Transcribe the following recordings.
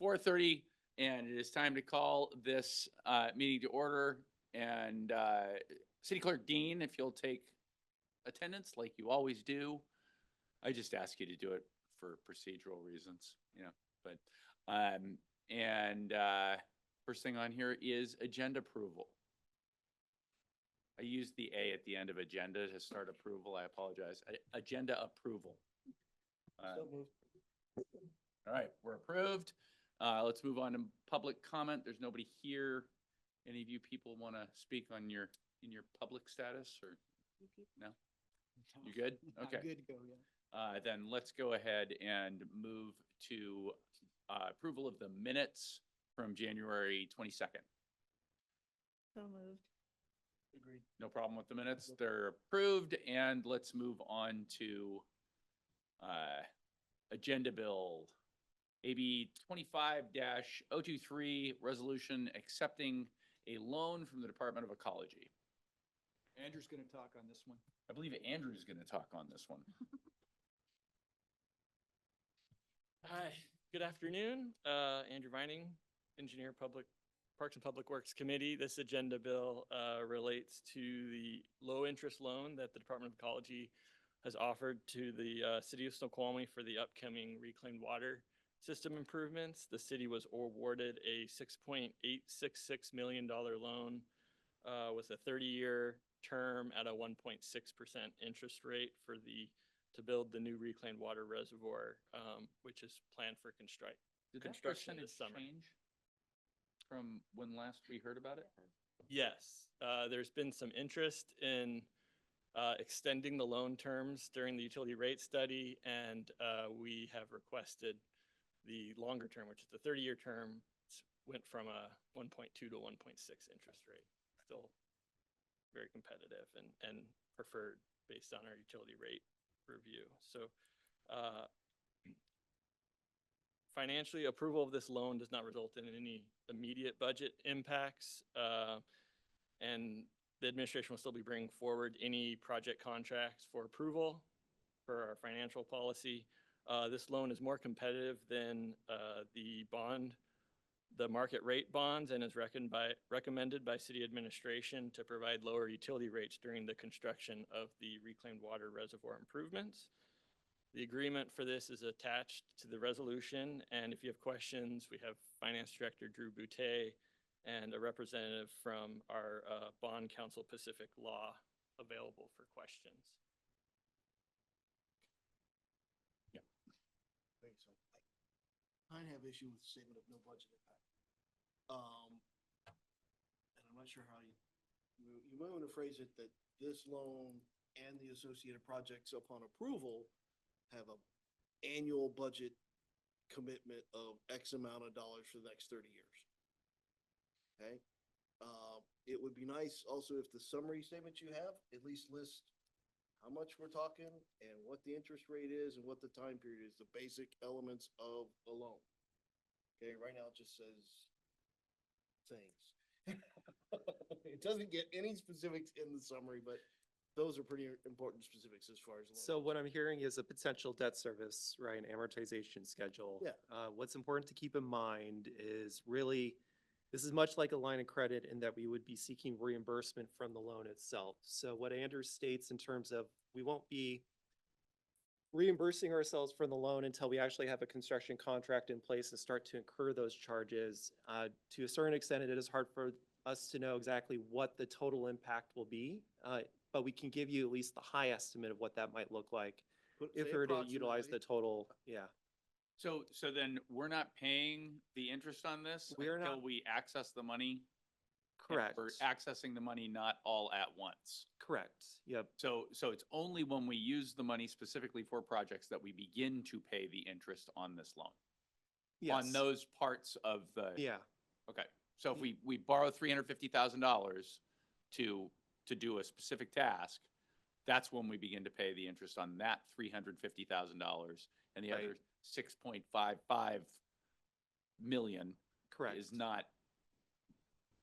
4:30, and it is time to call this meeting to order. And City Clerk Dean, if you'll take attendance like you always do. I just ask you to do it for procedural reasons, but first thing on here is agenda approval. I used the A at the end of agenda to start approval. I apologize. Agenda approval. All right, we're approved. Let's move on to public comment. There's nobody here. Any of you people want to speak on your public status or no? You good? Okay. I'm good to go, yeah. Then let's go ahead and move to approval of the minutes from January 22nd. So moved. Agreed. No problem with the minutes. They're approved. And let's move on to agenda bill AB 25-023 resolution accepting a loan from the Department of Ecology. Andrew's going to talk on this one. I believe Andrew's going to talk on this one. Hi, good afternoon. Andrew Vining, Engineer, Parks and Public Works Committee. This agenda bill relates to the low interest loan that the Department of Ecology has offered to the city of Snoqualmie for the upcoming reclaimed water system improvements. The city was awarded a $6.866 million loan with a 30-year term at a 1.6% interest rate to build the new reclaimed water reservoir, which is planned for construction this summer. Change from when last we heard about it? Yes, there's been some interest in extending the loan terms during the utility rate study, and we have requested the longer term, which is the 30-year term, went from a 1.2 to 1.6 interest rate. Still very competitive and preferred based on our utility rate review. So financially, approval of this loan does not result in any immediate budget impacts, and the administration will still be bringing forward any project contracts for approval for our financial policy. This loan is more competitive than the market rate bonds, and is recommended by city administration to provide lower utility rates during the construction of the reclaimed water reservoir improvements. The agreement for this is attached to the resolution, and if you have questions, we have Finance Director Drew Boutte and a representative from our bond counsel Pacific Law available for questions. Yeah. Thanks. I have issue with the statement of no budget impact. And I'm not sure how you might want to phrase it that this loan and the associated projects upon approval have an annual budget commitment of X amount of dollars for the next 30 years. Okay. It would be nice also if the summary statement you have at least list how much we're talking and what the interest rate is and what the time period is, the basic elements of the loan. Okay, right now it just says things. It doesn't get any specifics in the summary, but those are pretty important specifics as far as. So what I'm hearing is a potential debt service, right, an amortization schedule. Yeah. What's important to keep in mind is really, this is much like a line of credit in that we would be seeking reimbursement from the loan itself. So what Andrew states in terms of, we won't be reimbursing ourselves from the loan until we actually have a construction contract in place and start to incur those charges. To a certain extent, it is hard for us to know exactly what the total impact will be, but we can give you at least the high estimate of what that might look like if we were to utilize the total. Yeah. So then we're not paying the interest on this until we access the money? Correct. We're accessing the money not all at once. Correct. Yep. So it's only when we use the money specifically for projects that we begin to pay the interest on this loan. Yes. On those parts of the. Yeah. Okay. So if we borrow $350,000 to do a specific task, that's when we begin to pay the interest on that $350,000, and the other 6.55 million. Correct. Is not.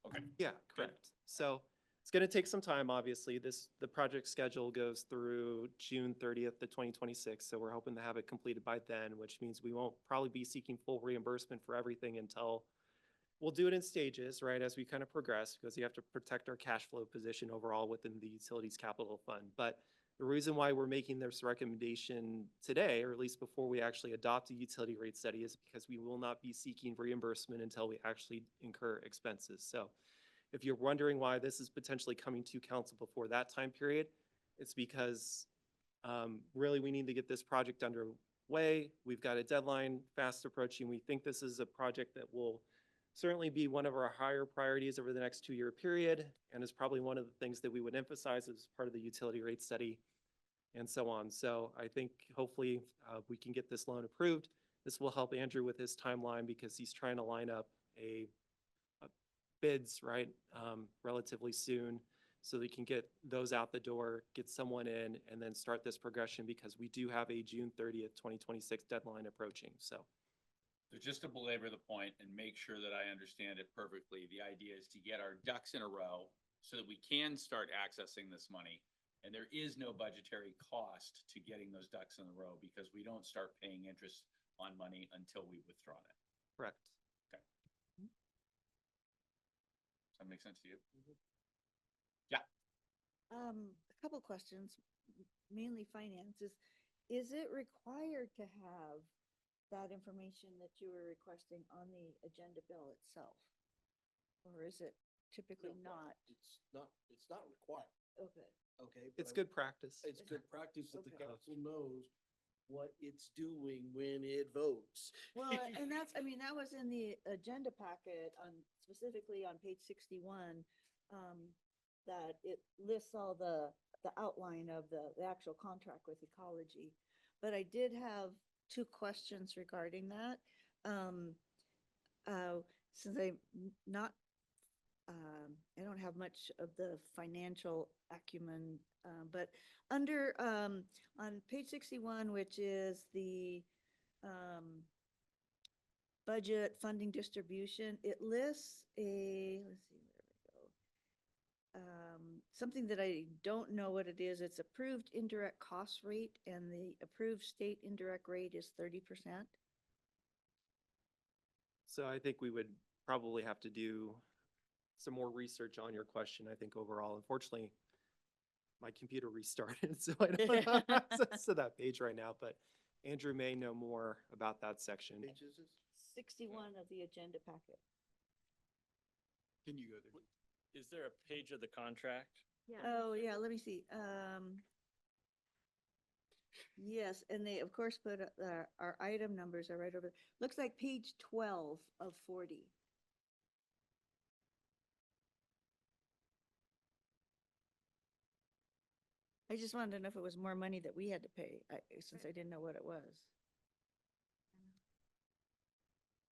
Okay. Yeah, correct. So It's going to take some time, obviously. The project schedule goes through June 30th to 2026, so we're hoping to have it completed by then, which means we won't probably be seeking full reimbursement for everything until, we'll do it in stages, right, as we kind of progress, because you have to protect our cash flow position overall within the utilities capital fund. But the reason why we're making this recommendation today, or at least before we actually adopt a utility rate study, is because we will not be seeking reimbursement until we actually incur expenses. So if you're wondering why this is potentially coming to council before that time period, it's because really we need to get this project underway. We've got a deadline fast approaching. We think this is a project that will certainly be one of our higher priorities over the next 2-year period, and is probably one of the things that we would emphasize as part of the utility rate study and so on. So I think hopefully we can get this loan approved. This will help Andrew with his timeline because he's trying to line up a bids, right, relatively soon, so they can get those out the door, get someone in, and then start this progression, because we do have a June 30th, 2026 deadline approaching, so. So just to belabor the point and make sure that I understand it perfectly, the idea is to get our ducks in a row so that we can start accessing this money. And there is no budgetary cost to getting those ducks in a row because we don't start paying interest on money until we've withdrawn it. Correct. Does that make sense to you? A couple questions, mainly finances. Is it required to have that information that you were requesting on the agenda bill itself? Or is it typically not? It's not required, Okay. okay? but It's I- good practice. It's good practice that the Okay. council knows what it's doing when it votes. Well, and that's, I mean, that was in the agenda packet on, specifically on page 61, that it lists all the outline of the actual contract with ecology. But I did have 2 questions regarding that. Since I'm not, I don't have much of the financial acumen, but under, on page 61, which is the, budget funding distribution, it lists a, let's see, where we go. Something that I don't know what it is. It's approved indirect cost rate, and the approved state indirect rate is 30%. So I think we would probably have to do some more research on your question, I think overall. Unfortunately, my computer restarted, so I don't have access to that page right now, but Andrew may know more about that section. Page is this? 61 of the agenda packet. Can you go there? Is there a page of the contract? Oh, yeah, let me see. Yes, and they, of course, put our item numbers are right over, looks like page 12 of 40. I just wanted to know if it was more money that we had to pay, since I didn't know what it was.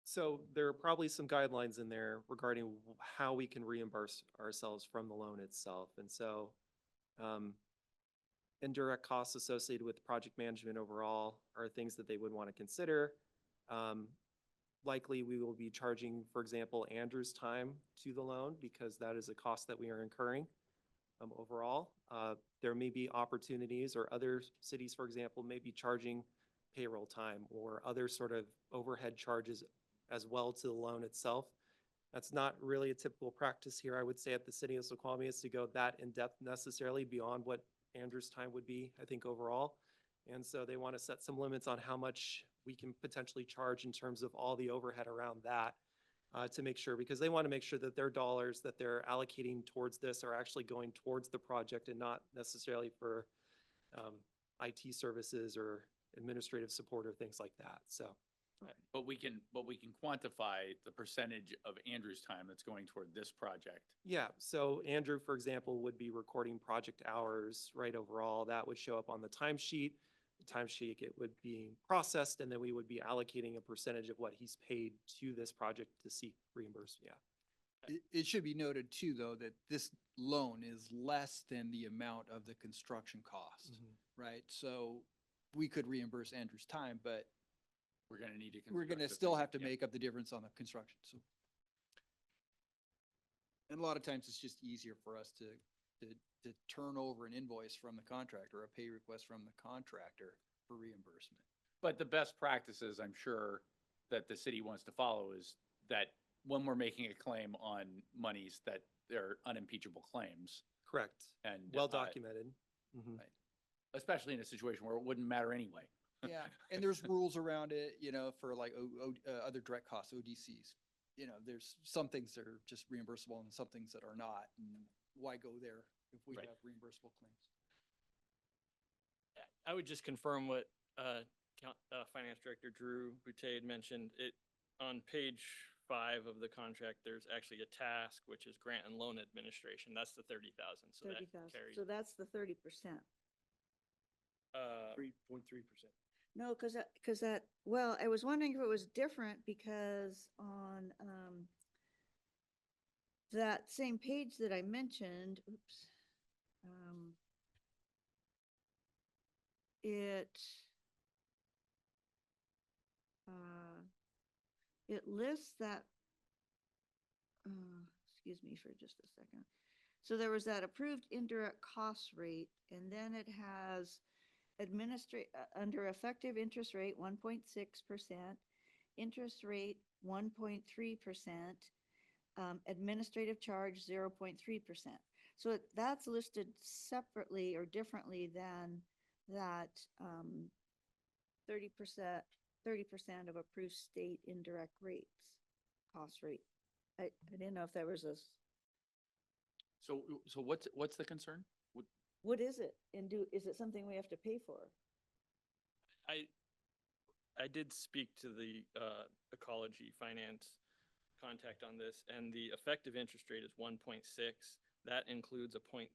So there are probably some guidelines in there regarding how we can reimburse ourselves from the loan itself. And so indirect costs associated with project management overall are things that they would want to consider. Likely, we will be charging, for example, Andrew's time to the loan, because that is a cost that we are incurring overall. There may be opportunities, or other cities, for example, may be charging payroll time or other sort of overhead charges as well to the loan itself. That's not really a typical practice here, I would say, at the city of Snoqualmie, is to go that in-depth necessarily beyond what Andrew's time would be, I think, overall. And so they want to set some limits on how much we can potentially charge in terms of all the overhead around that, to make sure, because they want to make sure that their dollars that they're allocating towards this are actually going towards the project and not necessarily for IT services or administrative support or things like that. So. But we can quantify the percentage of Andrew's time that's going toward this project. Yeah, so Andrew, for example, would be recording project hours, right, overall. That would show up on the timesheet. The timesheet, it would be processed, and then we would be allocating a percentage of what he's paid to this project to seek reimbursement, yeah. It should be noted too, though, that this loan is less than the amount of the construction cost, right? So we could reimburse Andrew's time, but We're gonna need to. we're construct gonna the still thing. have to Yeah. make up the difference on the construction, so. And a lot of times it's just easier for us to turn over an invoice from the contractor, a pay request from the contractor for reimbursement. But the best practices, I'm sure, that the city wants to follow is that when we're making a claim on monies, that they're unimpeachable claims. Correct. And Well documented. Mhm. right. Especially in a situation where it wouldn't matter anyway. Yeah, and there's rules around it, for like other direct costs, ODCs. There's some things that are just reimbursable and some things that are not, and why go there if we Right. have reimbursable claims? I would just confirm what Finance Director Drew Boutte had mentioned. On page 5 of the contract, there's actually a task, which is grant and loan administration. That's the 30,000. So that 30,000. carries. So that's the 30%. 3.3%. No, cause that, well, I was wondering if it was different because on, that same page that I mentioned, oops, it, it lists that, excuse me for just a second. So there was that approved indirect cost rate, and then it has under effective interest rate, 1.6%, interest rate, 1.3%, administrative charge, 0.3%. So that's listed separately or differently than that, 30% of approved state indirect rates, cost rate. I didn't know if there was So what's the concern? what is it? And is it something we have to pay for? I did speak to the ecology finance contact on this, and the effective interest rate is 1.6. That includes a 0.3%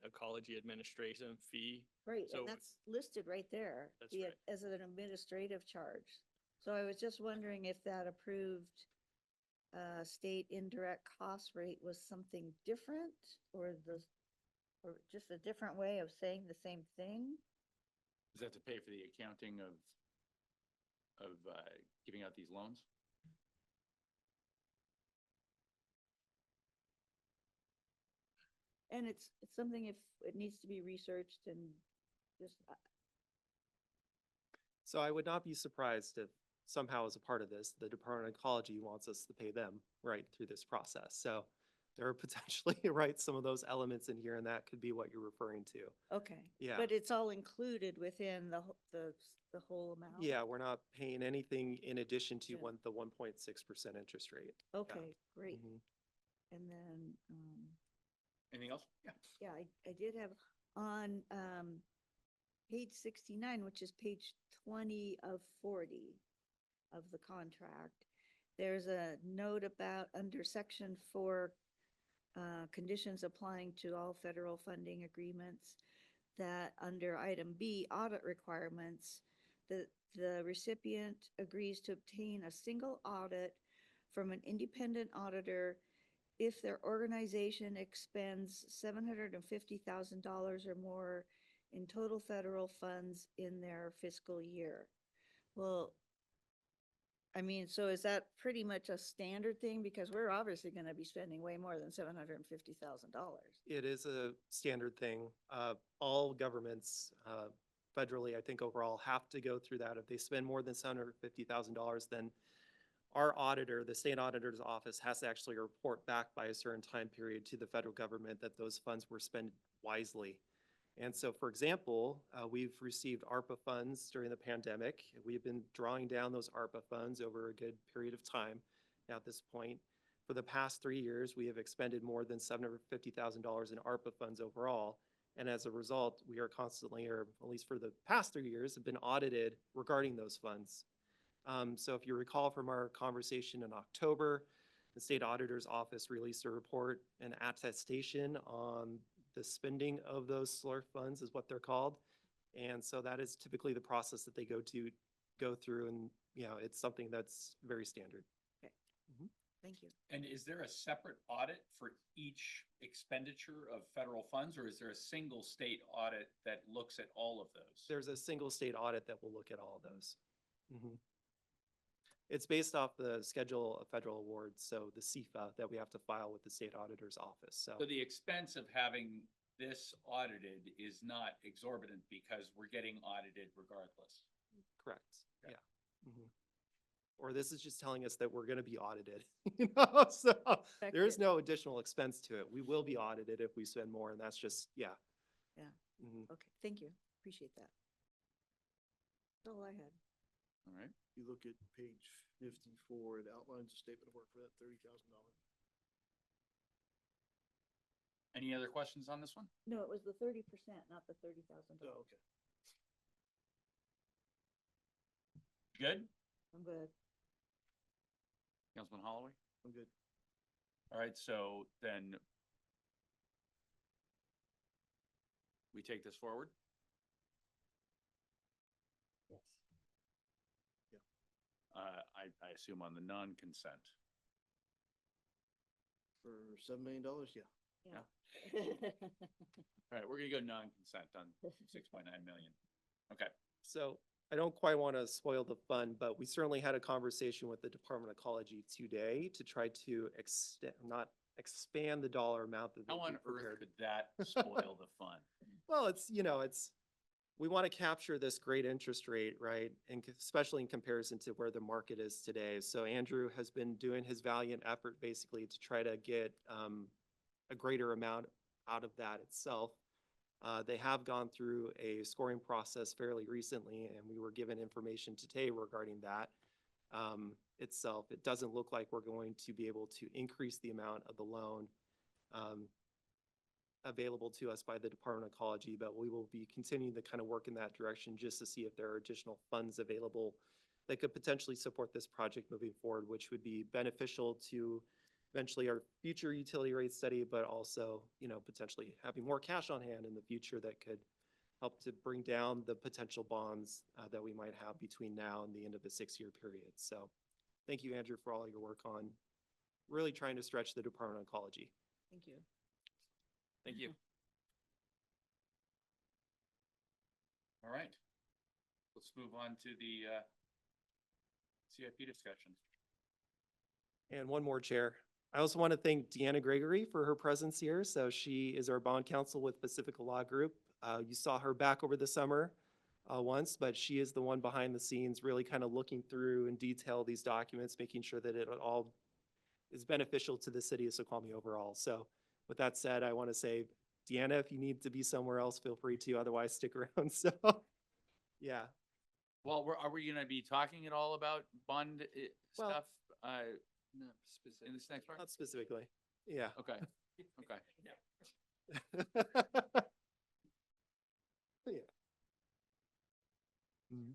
ecology administration fee. Right, So- and that's listed right there. That's the- right. As an administrative charge. So I was just wondering if that approved state indirect cost rate was something different or just a different way of saying the same thing? Is that to pay for the accounting of giving out these loans? And it's something if it needs to be researched and just, So I would not be surprised if somehow as a part of this, the Department of Ecology wants us to pay them right through this process. So there are potentially, right, some of those elements in here, and that could be what you're referring to. okay. Yeah. But it's all included within the whole amount? Yeah, we're not paying anything in addition to Yeah. the 1.6% interest rate. Okay, great. Mhm. And then, Anything else? Yeah. yeah, I did have on, page 69, which is page 20 of 40 of the contract. There's a note about under section 4, conditions applying to all federal funding agreements, that under item B, audit requirements, the recipient agrees to obtain a single audit from an independent auditor if their organization expends $750,000 or more in total federal funds in their fiscal year. Well, I mean, so is that pretty much a standard thing? Because we're obviously gonna be spending way more than $750,000. It is a standard thing. All governments, federally, I think overall, have to go through that. If they spend more than $750,000, then our auditor, the state auditor's office, has to actually report back by a certain time period to the federal government that those funds were spent wisely. And so, for example, we've received ARPA funds during the pandemic. We've been drawing down those ARPA funds over a good period of time. Now, at this point, for the past 3 years, we have expended more than $750,000 in ARPA funds overall. And as a result, we are constantly, or at least for the past 3 years, have been audited regarding those funds. So if you recall from our conversation in October, the state auditor's office released a report, an attestation on the spending of those SLURF funds is what they're called. And so that is typically the process that they go through, and, it's something that's very standard. Thank you. And is there a separate audit for each expenditure of federal funds, or is there a single state audit that looks at all of those? There's a single state audit that will look at all of those. Mhm. It's based off the schedule of federal awards, so the CFA that we have to file with the state auditor's office, so. So the expense of having this audited is not exorbitant because we're getting audited regardless. Correct, Okay. yeah. Mhm. Or this is just telling us that we're gonna be audited, so there is Expected. no additional expense to it. We will be audited if we spend more, and that's just, yeah. Yeah. Mhm. Okay, thank you. Appreciate that. That's all I had. All right. You look at page 54, it outlines the statement of work for that $30,000. Any other questions on this one? No, it was the 30%, not the $30,000. Oh, okay. Good? I'm good. Councilman Holloway? I'm good. All right, so then we take this forward? Yes. Yeah. I assume on the non-consent. For $7 million, yeah. Yeah. All right, we're gonna go non-consent on 6.9 million. Okay, So I don't quite want to spoil the fun, but we certainly had a conversation with the Department of Ecology today to try to extend, not expand the dollar amount that. how they'd on be earth prepared- could that spoil the fun? Well, it's, we want to capture this great interest rate, right? And especially in comparison to where the market is today. So Andrew has been doing his valiant effort basically to try to get a greater amount out of that itself. They have gone through a scoring process fairly recently, and we were given information today regarding that itself. It doesn't look like we're going to be able to increase the amount of the loan available to us by the Department of Ecology, but we will be continuing to kind of work in that direction just to see if there are additional funds available that could potentially support this project moving forward, which would be beneficial to eventually our future utility rate study, but also, potentially having more cash on hand in the future that could help to bring down the potential bonds that we might have between now and the end of the 6-year period. So thank you, Andrew, for all your work on really trying to stretch the Department of Ecology. Thank you. Thank you. All right, let's move on to the CIP discussion. And one more, Chair. I also want to thank Deanna Gregory for her presence here. So she is our bond counsel with Pacifica Law Group. You saw her back over the summer once, but she is the one behind the scenes really kind of looking through in detail these documents, making sure that it all is beneficial to the city of Snoqualmie overall. So with that said, I want to say, Deanna, if you need to be somewhere else, feel free to, otherwise stick around. So, yeah. Well, are we gonna be talking at all about bond Well- stuff No, in specific. this next part? Not specifically, yeah. Okay, okay. Yeah. Mhm.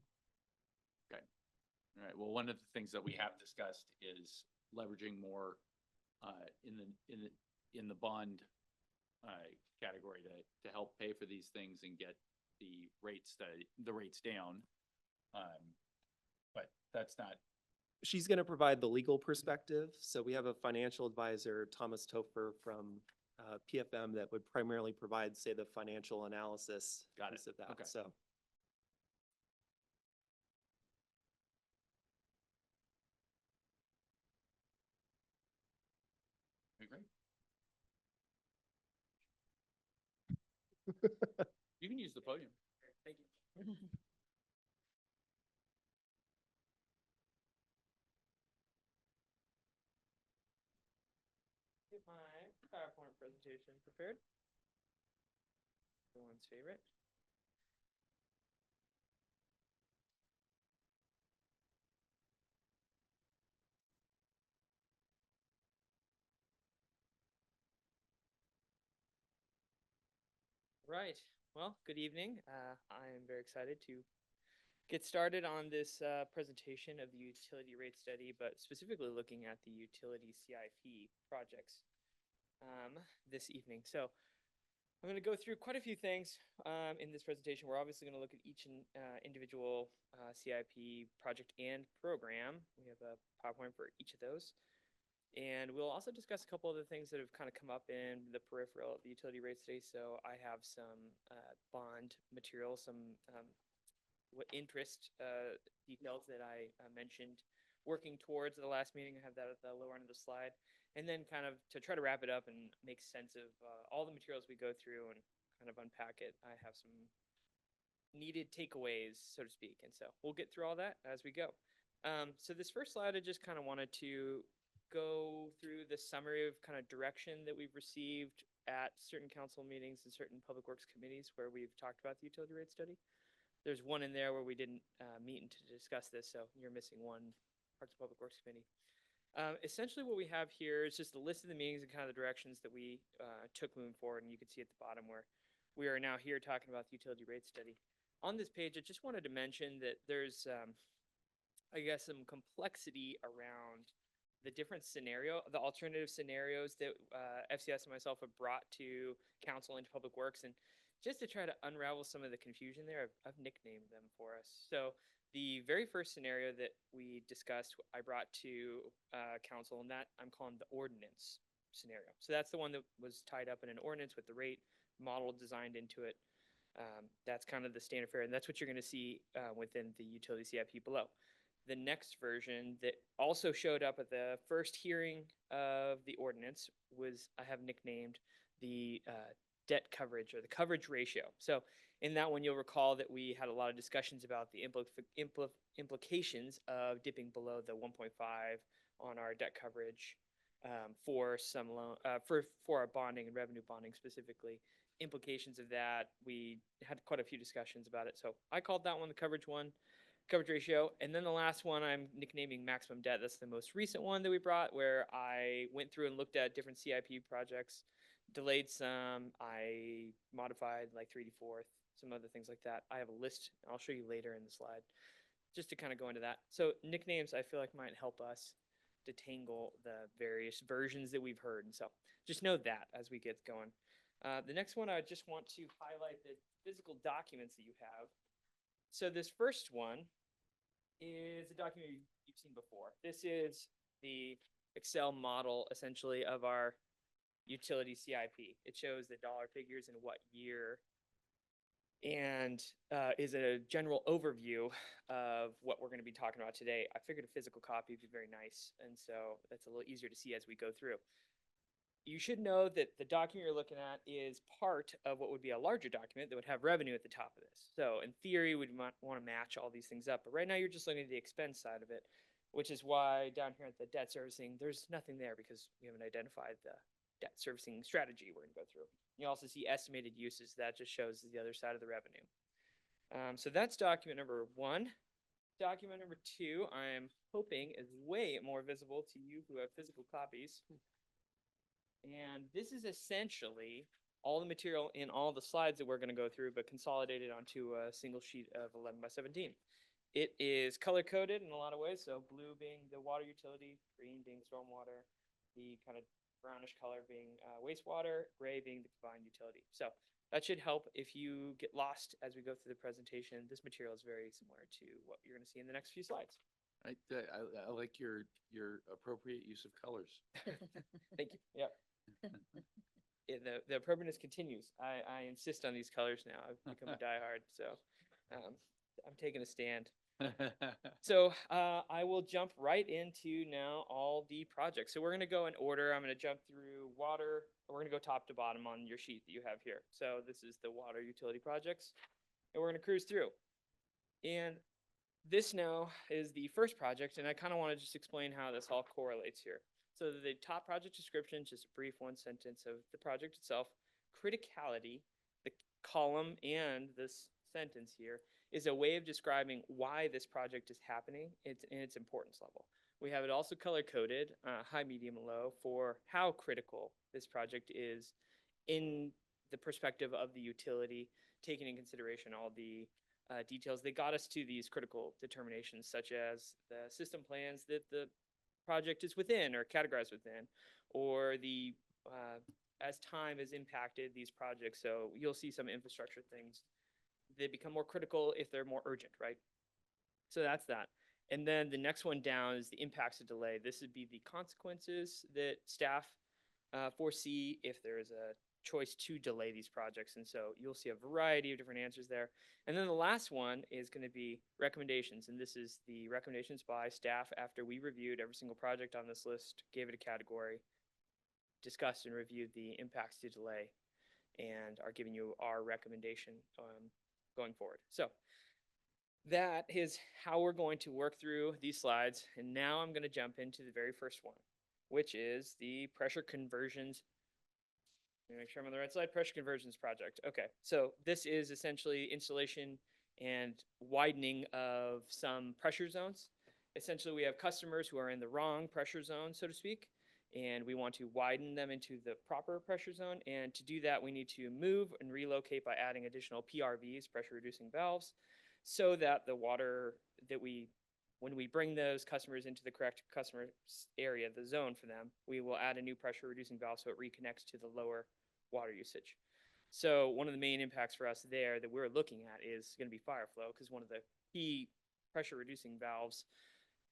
All right, well, one of the things that we have discussed is leveraging more in the bond category to help pay for these things and get the rates down. But that's not, She's going to provide the legal perspective. So we have a financial advisor, Thomas Topher from PFM, that would primarily provide, say, the financial analysis Got piece it. of that. Okay. So, okay, great. You can use the podium. Thank you. Get my PowerPoint presentation prepared. Everyone's favorite. Right. Well, good evening. I am very excited to get started on this presentation of the utility rate study, but specifically looking at the utility CIP projects this evening. So I'm going to go through quite a few things in this presentation. We're obviously going to look at each individual CIP project and program. We have a PowerPoint for each of those. And we'll also discuss a couple of the things that have kind of come up in the peripheral of the utility rate study. So I have some bond material, some what interest details that I mentioned working towards the last meeting. I have that at the lower end of the slide. And then kind of to try to wrap it up and make sense of all the materials we go through and kind of unpack it, I have some needed takeaways, so to speak. And so we'll get through all that as we go. So this first slide, I just kind of wanted to go through the summary of kind of direction that we've received at certain council meetings and certain public works committees where we've talked about the utility rate study. There's one in there where we didn't meet to discuss this, so you're missing one, Parks and Public Works Committee. Essentially what we have here is just a list of the meetings and kind of the directions that we took moving forward, and you can see at the bottom where we are now here talking about the utility rate study. On this page, I just wanted to mention that there's, I guess, some complexity around the different the alternative scenarios that FCS and myself have brought to council and to Public Works. And just to try to unravel some of the confusion there, I've nicknamed them for us. So the very first scenario that we discussed, I brought to council, and that I'm calling the ordinance scenario. So that's the one that was tied up in an ordinance with the rate model designed into it. That's kind of the standard fare, and that's what you're going to see within the utility CIP below. The next version that also showed up at the first hearing of the ordinance was, I have nicknamed the debt coverage or the coverage ratio. So in that one, you'll recall that we had a lot of discussions about the implications of dipping below the 1.5 on our debt coverage for some loan, for our bonding and revenue bonding specifically. Implications of that, we had quite a few discussions about it. So I called that one the coverage ratio. And then the last one I'm nicknaming maximum debt. That's the most recent one that we brought, where I went through and looked at different CIP projects, delayed some, I modified like 3D4, some other things like that. I have a list I'll show you later in the slide just to kind of go into that. So nicknames I feel like might help us detangle the various versions that we've heard. And so just know that as we get going. The next one, I just want to highlight the physical documents that you have. So this first one is a document you've seen before. This is the Excel model, essentially, of our utility CIP. It shows the dollar figures and what year, and is a general overview of what we're going to be talking about today. I figured a physical copy would be very nice, and so that's a little easier to see as we go through. You should know that the document you're looking at is part of what would be a larger document that would have revenue at the top of this. So in theory, we'd want to match all these things up. But right now, you're just looking at the expense side of it, which is why down here at the debt servicing, there's nothing there because we haven't identified the debt servicing strategy we're going to go through. You also see estimated uses. That just shows the other side of the revenue. So that's document number one. Document number two, I'm hoping is way more visible to you who have physical copies. And this is essentially all the material in all the slides that we're going to go through, but consolidated onto a single sheet of 11 by 17. It is color coded in a lot of ways. So blue being the water utility, green being stormwater, the kind of brownish color being wastewater, gray being the combined utility. So that should help if you get lost as we go through the presentation. This material is very similar to what you're going to see in the next few slides. I like your appropriate use of colors. Thank you. Yep. Yeah, the appropriateness continues. I insist on these colors now. I've become a diehard, so I'm taking a stand. So I will jump right into now all the projects. So we're going to go in order. I'm going to jump through water. We're going to go top to bottom on your sheet that you have here. So this is the water utility projects, and we're going to cruise through. And this now is the first project, and I kind of want to just explain how this all correlates here. So the top project description, just a brief one sentence of the project itself. Criticality, the column and this sentence here, is a way of describing why this project is happening in its importance level. We have it also color-coded, high, medium, and low, for how critical this project is in the perspective of the utility, taking in consideration all the details that got us to these critical determinations, such as the system plans that the project is within or categorized within, or the as time has impacted these projects. So you'll see some infrastructure things that become more critical if they're more urgent, right? So that's that. And then the next one down is the impacts of delay. This would be the consequences that staff foresee if there is a choice to delay these projects. And so you'll see a variety of different answers there. And then the last one is going to be recommendations. And this is the recommendations by staff after we reviewed every single project on this list, gave it a category, discussed and reviewed the impacts to delay, and are giving you our recommendation going forward. So that is how we're going to work through these slides. And now I'm going to jump into the very first one, which is the pressure conversions. Let me make sure I'm on the right slide. Pressure conversions project. Okay, so this is essentially installation and widening of some pressure zones. Essentially, we have customers who are in the wrong pressure zone, so to speak, and we want to widen them into the proper pressure zone. And to do that, we need to move and relocate by adding additional PRVs, pressure reducing valves, so that the water that when we bring those customers into the correct customer area, the zone for them, we will add a new pressure reducing valve so it reconnects to the lower water usage. So one of the main impacts for us there that we're looking at is going to be fire flow, because one of the key pressure reducing valves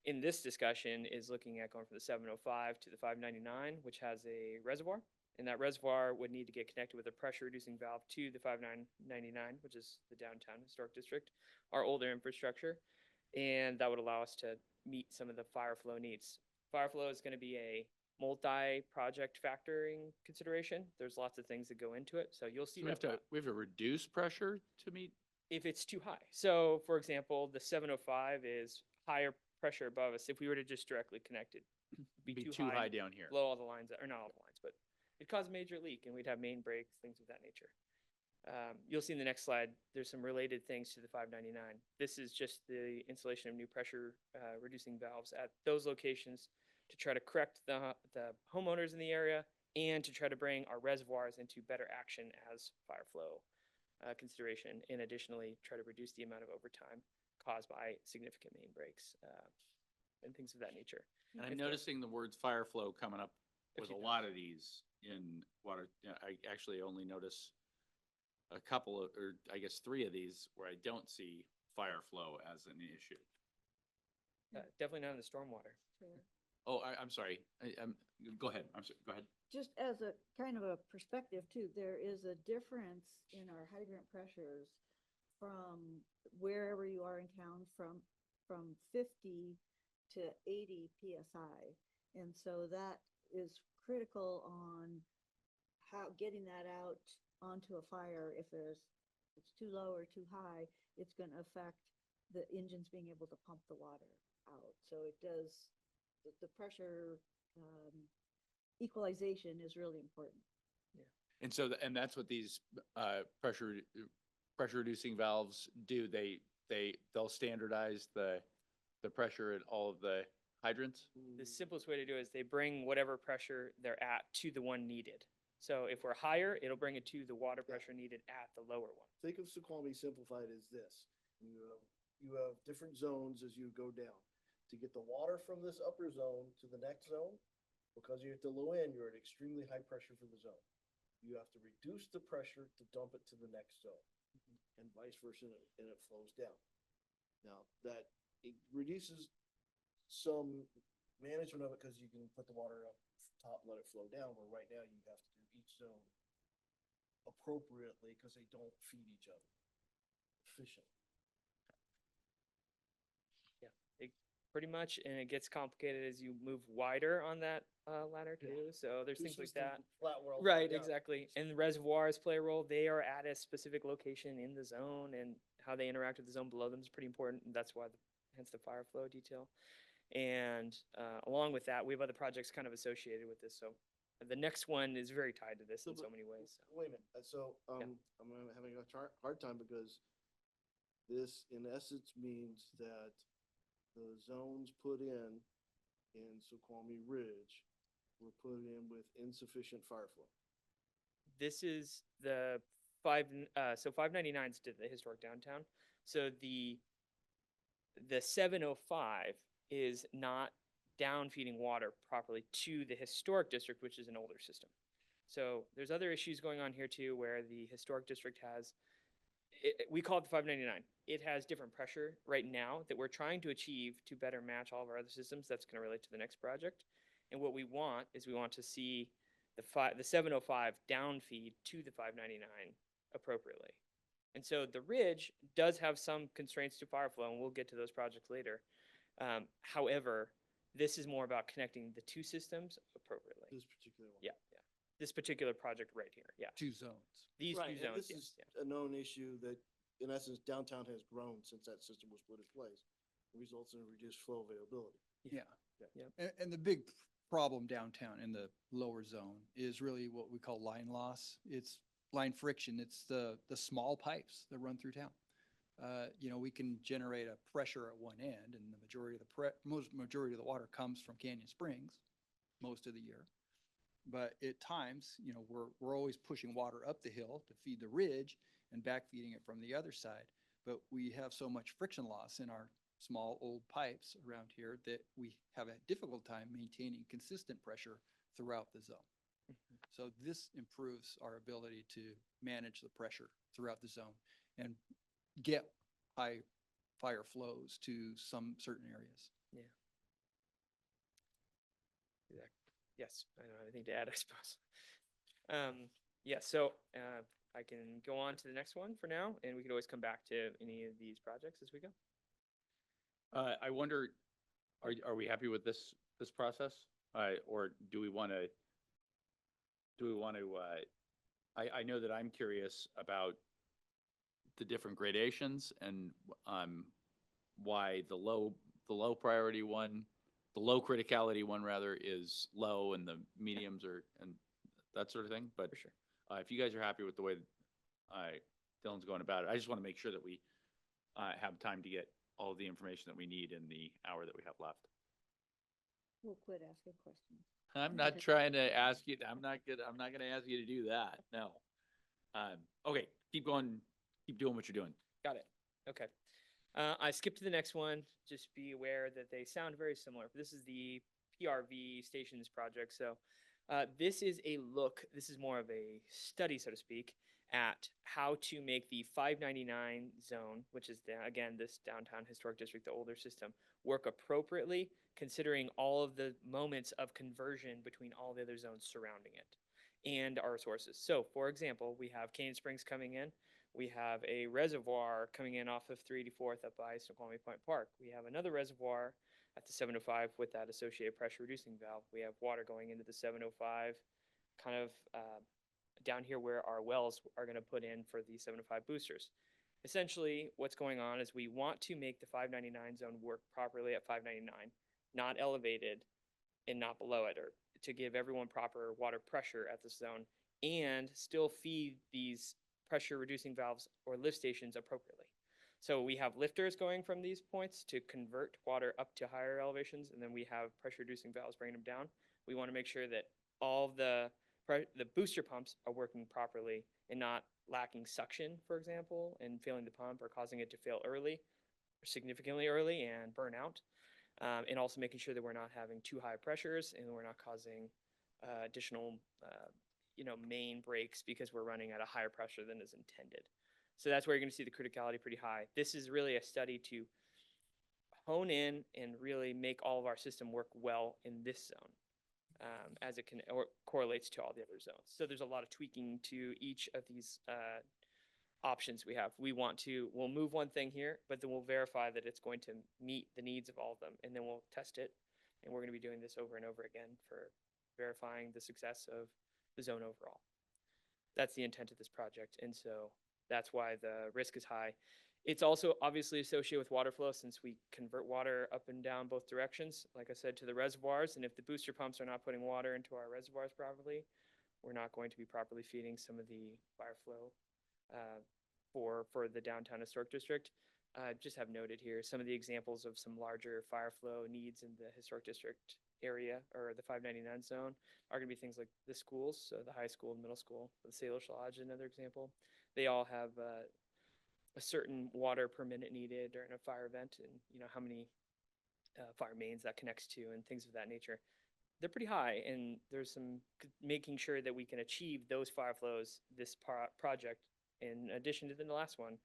in this discussion is looking at going from the 705 to the 599, which has a reservoir. And that reservoir would need to get connected with a pressure reducing valve to the 5999, which is the downtown historic district, our older infrastructure. And that would allow us to meet some of the fire flow needs. Fire flow is going to be a multi-project factoring consideration. There's lots of things that go into it. So you'll see So we have to reduce pressure to meet. if it's too high. So for example, the 705 is higher pressure above us. If we were to just directly connect it, Be too high down here. blow all the lines, or not all the lines, but it'd cause a major leak and we'd have main breaks, things of that nature. You'll see in the next slide, there's some related things to the 599. This is just the installation of new pressure reducing valves at those locations to try to correct the homeowners in the area and to try to bring our reservoirs into better action as fire flow consideration, and additionally try to reduce the amount of overtime caused by significant main breaks and things of that nature. And I'm If the- noticing the words fire flow coming up A with a few lot of these in water. I actually only notice a couple of, or I guess 3 of these where I don't see fire flow as an issue. Definitely not in the stormwater. Sure. Oh, I'm sorry. Go ahead. I'm sorry. Go ahead. Just as a kind of a perspective too, there is a difference in our hydrant pressures from wherever you are in town, from 50 to 80 PSI. And so that is critical on how getting that out onto a fire. If it's too low or too high, it's going to affect the engines being able to pump the water out. So it does, the pressure equalization is really important. And so, and that's what these pressure reducing valves do. They'll standardize the pressure at all of the hydrants. The simplest way to do it is they bring whatever pressure they're at to the one needed. So if we're higher, it'll bring it to the water pressure needed at the lower one. Think of Snoqualmie simplified as this. You have different zones as you go down. To get the water from this upper zone to the next zone, because you're at the low end, you're at extremely high pressure for the zone. You have to reduce the pressure to dump it to the next zone, and vice versa, and it flows down. Now, that it reduces some management of it because you can put the water up top, let it flow down, where right now you have to do each zone appropriately because they don't feed each other efficiently. Pretty much, and it gets complicated as you move wider on that ladder too. So there's Two things like systems, that. Flat world. Right, yeah. exactly. And the reservoirs play a role. They are at a specific location in the zone, and how they interact with the zone below them is pretty important. And that's why, hence the fire flow detail. And along with that, we have other projects kind of associated with this. So the next one is very tied to this in so many ways. So. Wait a minute, so, I'm having a hard time because this in essence means that the zones put in Snoqualmie Ridge were put in with insufficient fire flow. This is the 599's to the historic downtown. So the 705 is not down feeding water properly to the historic district, which is an older system. So there's other issues going on here too, where the historic district has, we call it the 599. It has different pressure right now that we're trying to achieve to better match all of our other systems. That's going to relate to the next project. And what we want is we want to see the 705 down feed to the 599 appropriately. And so the ridge does have some constraints to fire flow, and we'll get to those projects later. However, this is more about connecting the two systems appropriately. This particular one. Yeah, yeah. This particular project right here, yeah. Two zones. These Right, two and zones, this yes, is yeah. a known issue that, in essence, downtown has grown since that system was put in place. It results in a reduced flow availability. Yeah. Yep. And the big problem downtown in the lower zone is really what we call line loss. It's line friction. It's the small pipes that run through town. We can generate a pressure at one end, and the majority of majority of the water comes from Canyon Springs most of the year. But at times, we're always pushing water up the hill to feed the ridge and back feeding it from the other side. But we have so much friction loss in our small old pipes around here that we have a difficult time maintaining consistent pressure throughout the zone. So this improves our ability to manage the pressure throughout the zone and get high fire flows to some certain areas. Yes, I don't have anything to add, I suppose. Yeah, so I can go on to the next one for now, and we could always come back to any of these projects as we go. I wonder, are we happy with this process? Or do we want to, I know that I'm curious about the different gradations and, why the low priority one, the low criticality one rather, is low and the mediums are, and that sort of thing. But For sure. if you guys are happy with the way Dylan's going about it, I just want to make sure that we have time to get all of the information that we need in the hour that we have left. We'll quit asking questions. I'm not trying to ask you, I'm not gonna ask you to do that, no. Okay, keep going, keep doing what you're doing. Got it. Okay. I skipped to the next one. Just be aware that they sound very similar. This is the PRV stations project. So this is more of a study, so to speak, at how to make the 599 zone, which is again, this downtown historic district, the older system, work appropriately, considering all of the moments of conversion between all the other zones surrounding it and our sources. So for example, we have Canyon Springs coming in. We have a reservoir coming in off of 384th up by Snoqualmie Point Park. We have another reservoir at the 705 with that associated pressure reducing valve. We have water going into the 705 kind of down here where our wells are going to put in for the 705 boosters. Essentially, what's going on is we want to make the 599 zone work properly at 599, not elevated and not below it, or to give everyone proper water pressure at the zone and still feed these pressure reducing valves or lift stations appropriately. So we have lifters going from these points to convert water up to higher elevations, and then we have pressure reducing valves bringing them down. We want to make sure that all the booster pumps are working properly and not lacking suction, for example, and failing the pump or causing it to fail early or significantly early and burn out. And also making sure that we're not having too high pressures and we're not causing additional main breaks because we're running at a higher pressure than is intended. So that's where you're going to see the criticality pretty high. This is really a study to hone in and really make all of our system work well in this zone as it correlates to all the other zones. So there's a lot of tweaking to each of these options we have. We'll move one thing here, but then we'll verify that it's going to meet the needs of all of them, and then we'll test it. And we're going to be doing this over and over again for verifying the success of the zone overall. That's the intent of this project, and so that's why the risk is high. It's also obviously associated with water flow since we convert water up and down both directions, like I said, to the reservoirs. And if the booster pumps are not putting water into our reservoirs properly, we're not going to be properly feeding some of the fire flow for the downtown historic district. Just have noted here some of the examples of some larger fire flow needs in the historic district area or the 599 zone are going to be things like the schools, so the high school and middle school, the Salish Lodge, another example. They all have a certain water per minute needed during a fire event, and how many fire mains that connects to and things of that nature. They're pretty high, and there's some making sure that we can achieve those fire flows this project in addition to the last one.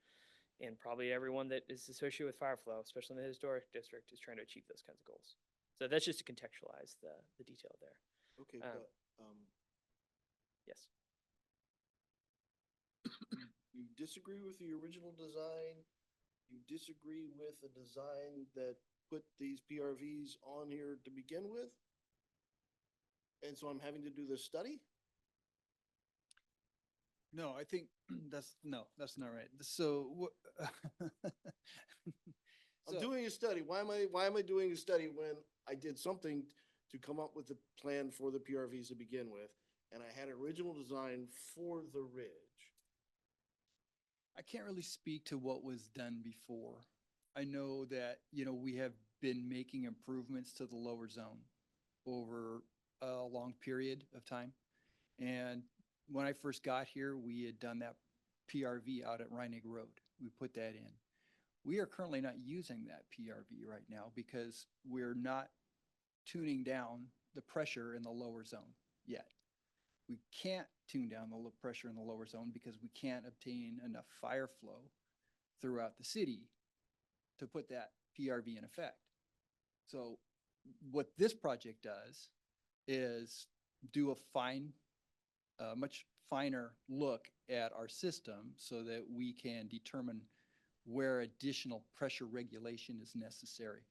And probably everyone that is associated with fire flow, especially in the historic district, is trying to achieve those kinds of goals. So that's just to contextualize the detail there. Okay, Um, but, Yes. You disagree with the original design? You disagree with the design that put these PRVs on here to begin with? And so I'm having to do this study? No, I think that's not right. So what? I'm doing a study. Why am I doing a study when I did something to come up with a plan for the PRVs to begin with? And I had an original design for the ridge. I can't really speak to what was done before. I know that, we have been making improvements to the lower zone over a long period of time. And when I first got here, we had done that PRV out at Reinig Road. We put that in. We are currently not using that PRV right now because we're not tuning down the pressure in the lower zone yet. We can't tune down the pressure in the lower zone because we can't obtain enough fire flow throughout the city to put that PRV in effect. So what this project does is do a much finer look at our system so that we can determine where additional pressure regulation is necessary.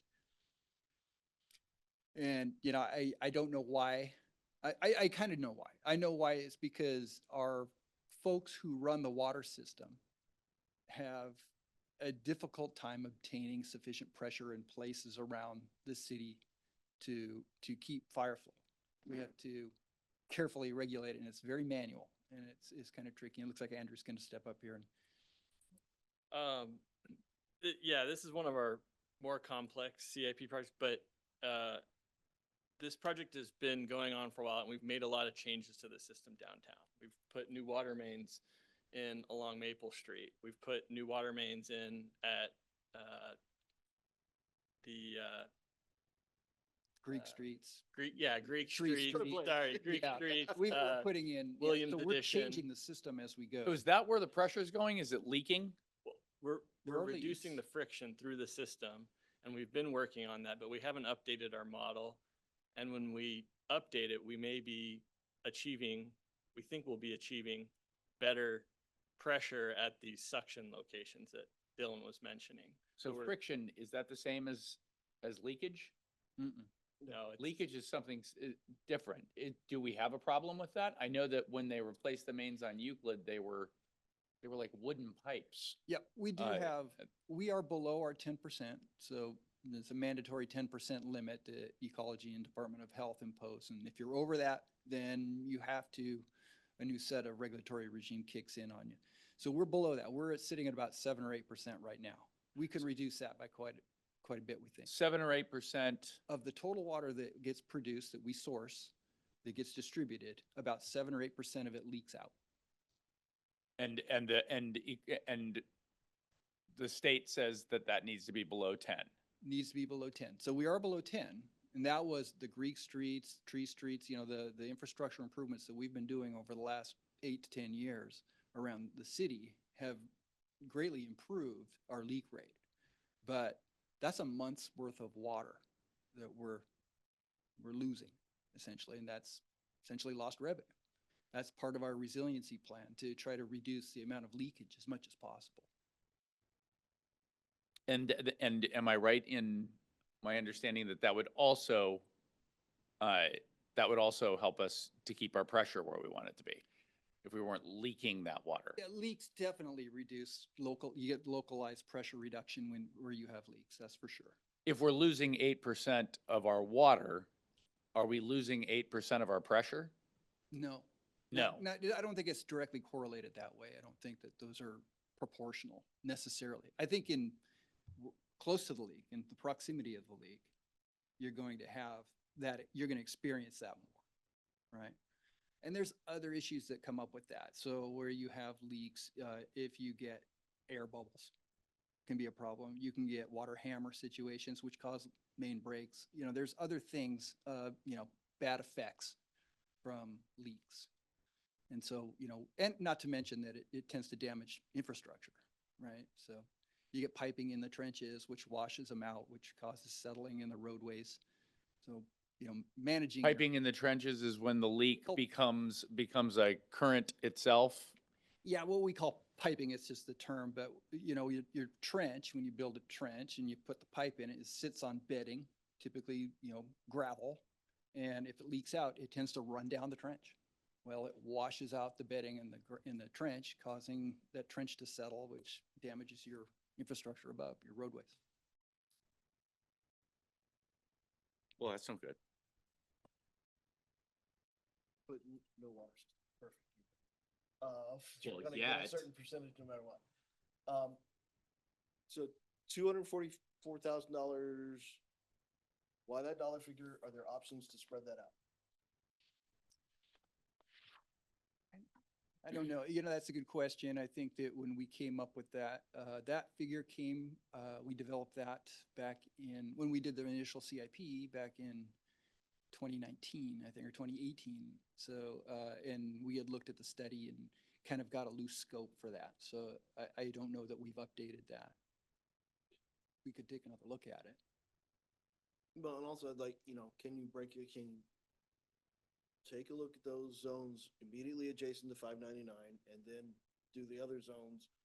And, I don't know why. I kind of know why. I know why. It's because our folks who run the water system have a difficult time obtaining sufficient pressure in places around the city to keep fire flow. We have to carefully regulate it, and it's very manual, and it's kind of tricky. It looks like Andrew's going to step up here. Yeah, this is one of our more complex CIP projects, but this project has been going on for a while, and we've made a lot of changes to the system downtown. We've put new water mains in along Maple Street. We've put new water mains in at the Greek streets. Greek Street Street. Street. Sorry, Greek Yeah. Street. We're putting in, Williams so we're Edition. changing the system as we go. So is that where the pressure is going? Is it leaking? We're There are reducing the leaks. friction through the system, and we've been working on that, but we haven't updated our model. And when we update it, we think we'll be achieving better pressure at these suction locations that Dylan was mentioning. So we're- friction, is that the same as leakage? Mm-mm. No, it's Leakage is something different. Do we have a problem with that? I know that when they replaced the mains on Euclid, they were like wooden pipes. Yep, we do Uh, we are below our 10%. So there's a mandatory 10% limit that Ecology and Department of Health impose. And if you're over that, then a new set of regulatory regime kicks in on you. So we're below that. We're sitting at about 7 or 8% right now. We can reduce that by quite a bit, we think. 7 or 8%. Of the total water that gets produced, that we source, that gets distributed, about 7 or 8% of it leaks out. And the state says that needs to be below 10. Needs to be below 10. So we are below 10. And that was the Greek streets, tree streets, the infrastructure improvements that we've been doing over the last 8 to 10 years around the city have greatly improved our leak rate. But that's a month's worth of water that we're losing essentially. And that's essentially lost revenue. That's part of our resiliency plan to try to reduce the amount of leakage as much as possible. And am I right in my understanding that would also help us to keep our pressure where we want it to be if we weren't leaking that water? Yeah, leaks definitely reduce you get localized pressure reduction where you have leaks, that's for sure. If we're losing 8% of our water, are we losing 8% of our pressure? No. No. I don't think it's directly correlated that way. I don't think that those are proportional necessarily. I think close to the leak, in the proximity of the leak, you're going to have that, you're going to experience that more, right? And there's other issues that come up with that. So where you have leaks, if you get air bubbles, can be a problem. You can get water hammer situations, which cause main breaks. There's other things, bad effects from leaks. And so, and not to mention that it tends to damage infrastructure, right? So you get piping in the trenches, which washes them out, which causes settling in the roadways. So managing. Piping in the trenches is when the leak Oh. becomes a current itself. Yeah, what we call piping, it's just the term, but your trench, when you build a trench and you put the pipe in it, it sits on bedding, typically, gravel. And if it leaks out, it tends to run down the trench. Well, it washes out the bedding in the trench, causing that trench to settle, which damages your infrastructure above, your roadways. Well, that's no good. But no water system, perfect. Well, You're gonna get a yet. certain percentage no matter what. So $244,000, why that dollar figure? Are there options to spread that out? I don't know. That's a good question. I think that when we came up with that, that figure we developed that when we did the initial CIP back in 2019, I think, or 2018. So, and we had looked at the study and kind of got a loose scope for that. So I don't know that we've updated that. We could take another look at it. But and also I'd like, can you take a look at those zones immediately adjacent to 599 and then do the other zones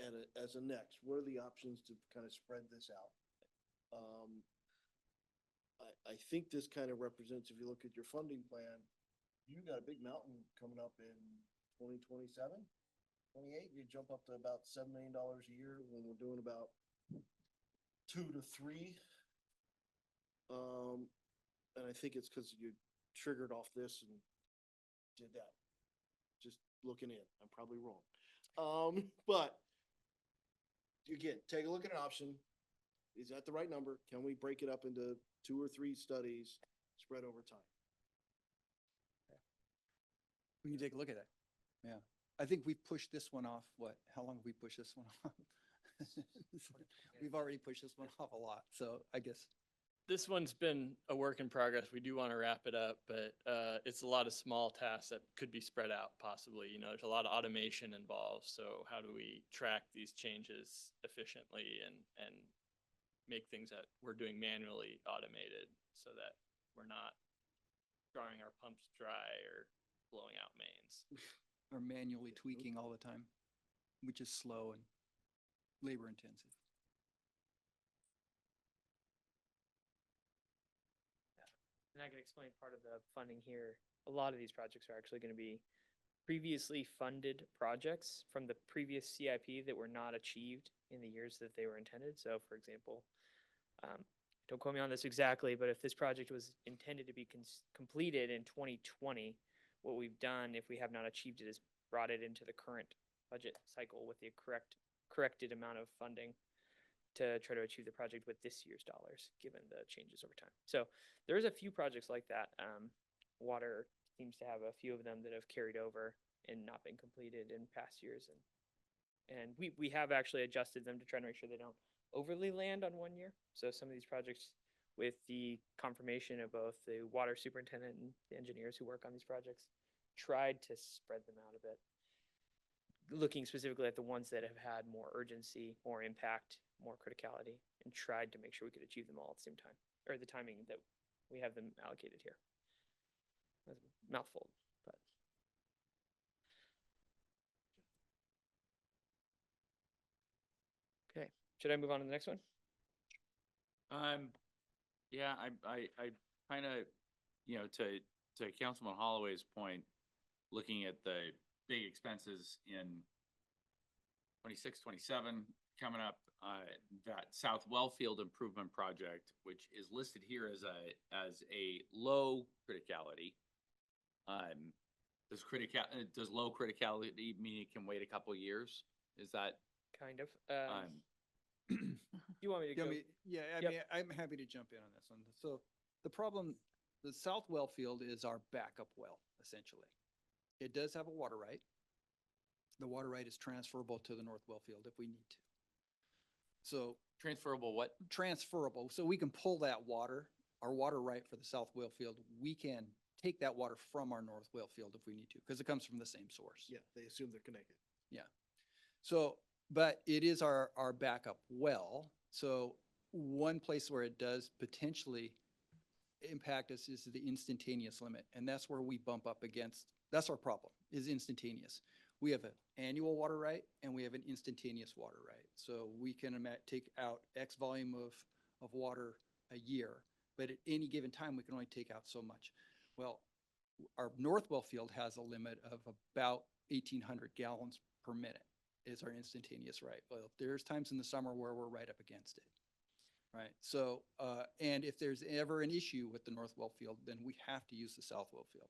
as a next? What are the options to kind of spread this out? I think this kind of represents, if you look at your funding plan, you got a big mountain coming up in 2027, 28. You jump up to about $7 million a year when we're doing about 2 to 3. And I think it's because you triggered off this and did that. Just looking in, I'm probably wrong. But again, take a look at an option. Is that the right number? Can we break it up into 2 or 3 studies spread over time? We can take a look at that. Yeah. I think we've pushed this one off. How long have we pushed this one off? We've already pushed this one off a lot. So I guess. This one's been a work in progress. We do want to wrap it up, but it's a lot of small tasks that could be spread out possibly. There's a lot of automation involved. So how do we track these changes efficiently and make things that we're doing manually automated so that we're not drawing our pumps dry or blowing out mains? Or manually tweaking all the time, which is slow and labor intensive. And I can explain part of the funding here. A lot of these projects are actually going to be previously funded projects from the previous CIP that were not achieved in the years that they were intended. So for example, don't quote me on this exactly, but if this project was intended to be completed in 2020, what we've done, if we have not achieved it, is brought it into the current budget cycle with the corrected amount of funding to try to achieve the project with this year's dollars, given the changes over time. So there's a few projects like that. Water seems to have a few of them that have carried over and not been completed in past years. And we have actually adjusted them to try to make sure they don't overly land on one year. So some of these projects, with the confirmation of both the water superintendent and the engineers who work on these projects, tried to spread them out a bit, looking specifically at the ones that have had more urgency, more impact, more criticality, and tried to make sure we could achieve them all at the same time, or the timing that we have them allocated here. That's a mouthful, but. Okay, should I move on to the next one? Yeah, I kind of, to Councilman Holloway's point, looking at the big expenses in 26, 27 coming up, that South Wellfield improvement project, which is listed here as a low criticality. Does low criticality mean it can wait a couple of years? Is that? Kind of. You want me to go? Yeah, I Yep. mean, I'm happy to jump in on this one. So the South Wellfield is our backup well, essentially. It does have a water right. The water right is transferable to the North Wellfield if we need to. So Transferable what? transferable, so we can pull that water, our water right for the South Wellfield, we can take that water from our North Wellfield if we need to, because it comes from the same source. Yeah, they assume they're connected. Yeah. So, but it is our backup well. So one place where it does potentially impact us is the instantaneous limit. And that's where we bump up against, that's our problem, is instantaneous. We have an annual water right and we have an instantaneous water right. So we can take out X volume of water a year, but at any given time, we can only take out so much. Well, our Northwell field has a limit of about 1,800 gallons per minute is our instantaneous right. Well, there's times in the summer where we're right up against it. Right. So, and if there's ever an issue with the Northwell field, then we have to use the Southwell field.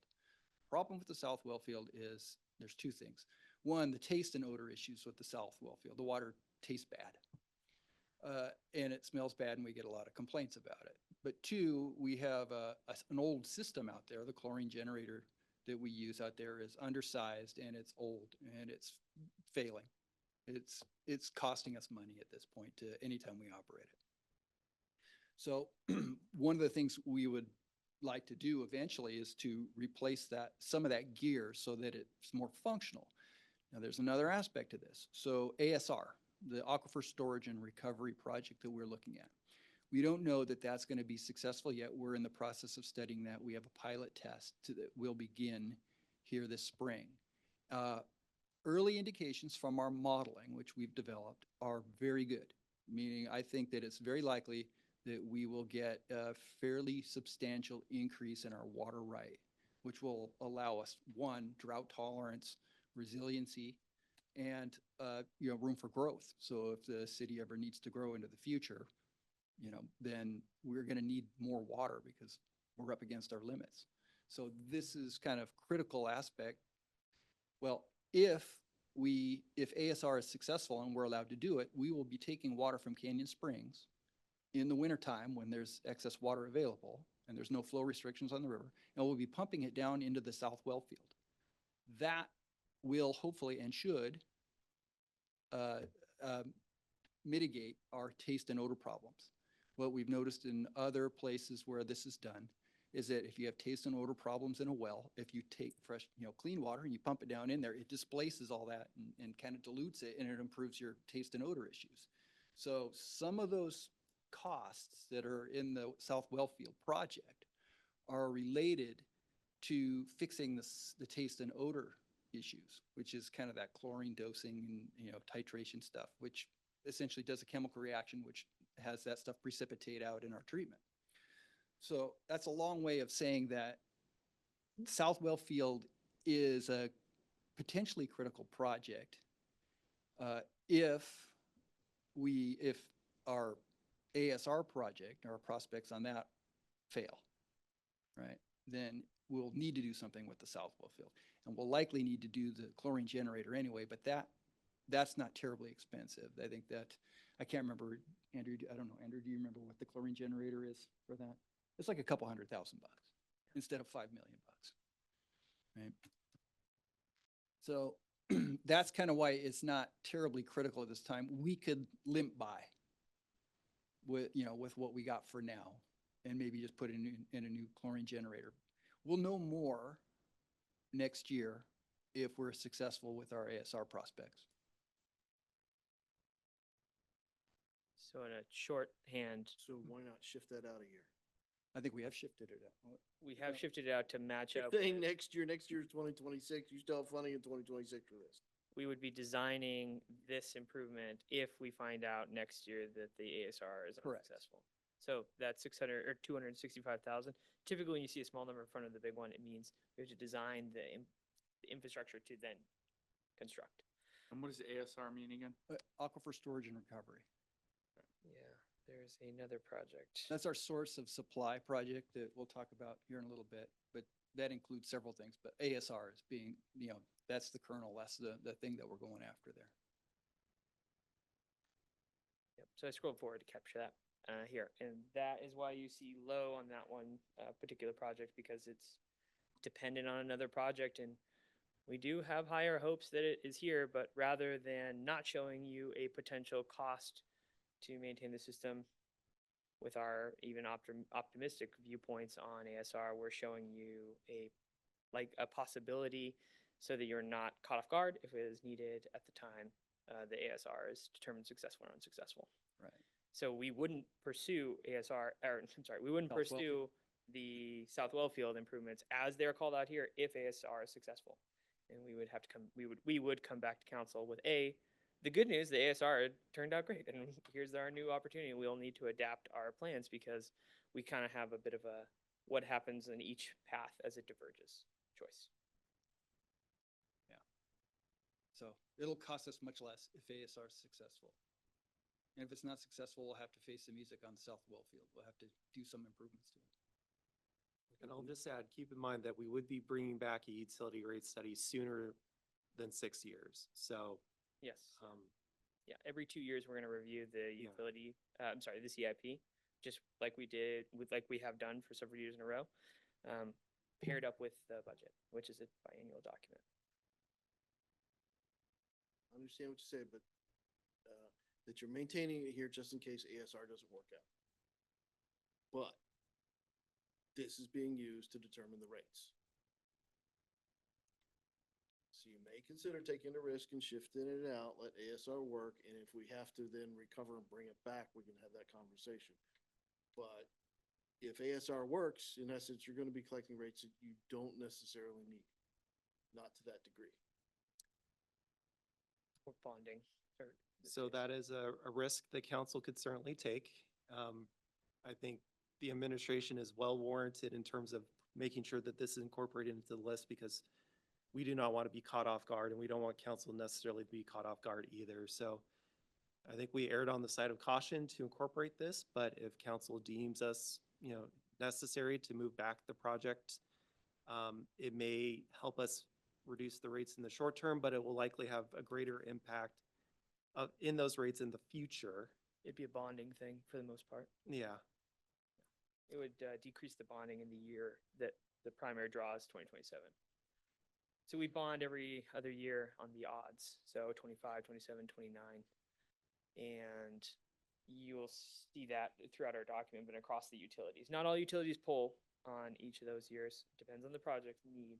Problem with the Southwell field is there's two things. One, the taste and odor issues with the Southwell field. The water tastes bad. And it smells bad and we get a lot of complaints about it. But two, we have an old system out there. The chlorine generator that we use out there is undersized and it's old and it's failing. It's costing us money at this point to anytime we operate it. So one of the things we would like to do eventually is to replace some of that gear so that it's more functional. Now there's another aspect to this. So ASR, the Aquifer Storage and Recovery Project that we're looking at. We don't know that that's going to be successful yet. We're in the process of studying that. We have a pilot test that will begin here this spring. Early indications from our modeling, which we've developed, are very good, meaning I think that it's very likely that we will get a fairly substantial increase in our water right, which will allow us, one, drought tolerance, resiliency, and room for growth. So if the city ever needs to grow into the future, then we're going to need more water because we're up against our limits. So this is kind of critical aspect. Well, if ASR is successful and we're allowed to do it, we will be taking water from Canyon Springs in the wintertime when there's excess water available and there's no flow restrictions on the river, and we'll be pumping it down into the Southwell field. That will hopefully and should mitigate our taste and odor problems. What we've noticed in other places where this is done is that if you have taste and odor problems in a well, if you take fresh, clean water and you pump it down in there, it displaces all that and kind of dilutes it, and it improves your taste and odor issues. So some of those costs that are in the South Wellfield project are related to fixing the taste and odor issues, which is kind of that chlorine dosing and titration stuff, which essentially does a chemical reaction which has that stuff precipitate out in our treatment. So that's a long way of saying that South Wellfield is a potentially critical project if our ASR project, our prospects on that fail, right? Then we'll need to do something with the Southwell field. And we'll likely need to do the chlorine generator anyway, but that's not terribly expensive. I think that, I can't remember, Andrew, I don't know, Andrew, do you remember what the chlorine generator is for that? It's like a couple $100,000 instead of $5 million, right? So that's kind of why it's not terribly critical at this time. We could limp by with what we got for now and maybe just put in a new chlorine generator. We'll know more next year if we're successful with our ASR prospects. So in a shorthand, So why not shift that out a year? I think we have shifted it out. we have shifted it out to match up. Saying with- next year is 2026, you still have funding in 2026 for this. We would be designing this improvement if we find out next year that the ASR is Correct. unsuccessful. So that's 600 or 265,000. Typically, when you see a small number in front of the big one, it means we have to design the infrastructure to then construct. And what does ASR mean again? Aquifer Storage and Recovery. Yeah, there's another project. That's our source of supply project that we'll talk about here in a little bit, but that includes several things, but ASR is being, that's the kernel, that's the thing that we're going after there. Yep. So I scrolled forward to capture that here, and that is why you see low on that one particular project, because it's dependent on another project, and we do have higher hopes that it is here, but rather than not showing you a potential cost to maintain the system with our even optimistic viewpoints on ASR, we're showing you a possibility so that you're not caught off guard if it is needed at the time the ASR is determined successful or unsuccessful. Right. So we wouldn't pursue ASR, or I'm sorry, we wouldn't Southwell pursue the South Wellfield improvements as they're called out here if ASR is successful. And we would have to come, we would come back to council with the good news, the ASR turned out great, and here's our new opportunity. We'll need to adapt our plans because we kind of have a bit of a what happens in each path as it diverges choice. So it'll cost us much less if ASR is successful. And if it's not successful, we'll have to face the music on South Wellfield. We'll have to do some improvements to it. And I'll just add, keep in mind that we would be bringing back a utility rate study sooner than 6 years. So, Yes. um, Yeah, every 2 years, we're gonna review the Yeah. utility, I'm sorry, the CIP, just like we did, like we have done for several years in a row, paired up with the budget, which is a biannual document. I understand what you say, but, that you're maintaining it here just in case ASR doesn't work out. But this is being used to determine the rates. So you may consider taking a risk and shifting it out, let ASR work, and if we have to then recover and bring it back, we can have that conversation. But if ASR works, in essence, you're gonna be collecting rates that you don't necessarily need, not to that degree. Or bonding. Or so that is a risk the council could certainly take. I think the administration is well warranted in terms of making sure that this is incorporated into the list because we do not want to be caught off guard and we don't want council necessarily to be caught off guard either. So I think we erred on the side of caution to incorporate this, but if council deems us, necessary to move back the project, it may help us reduce the rates in the short term, but it will likely have a greater impact in those rates in the future. It'd be a bonding thing for the most part. Yeah. It would decrease the bonding in the year that the primary draw is 2027. So we bond every other year on the odds, so 25, 27, 29. And you'll see that throughout our document, but across the utilities. Not all utilities pull on each of those years, depends on the project need.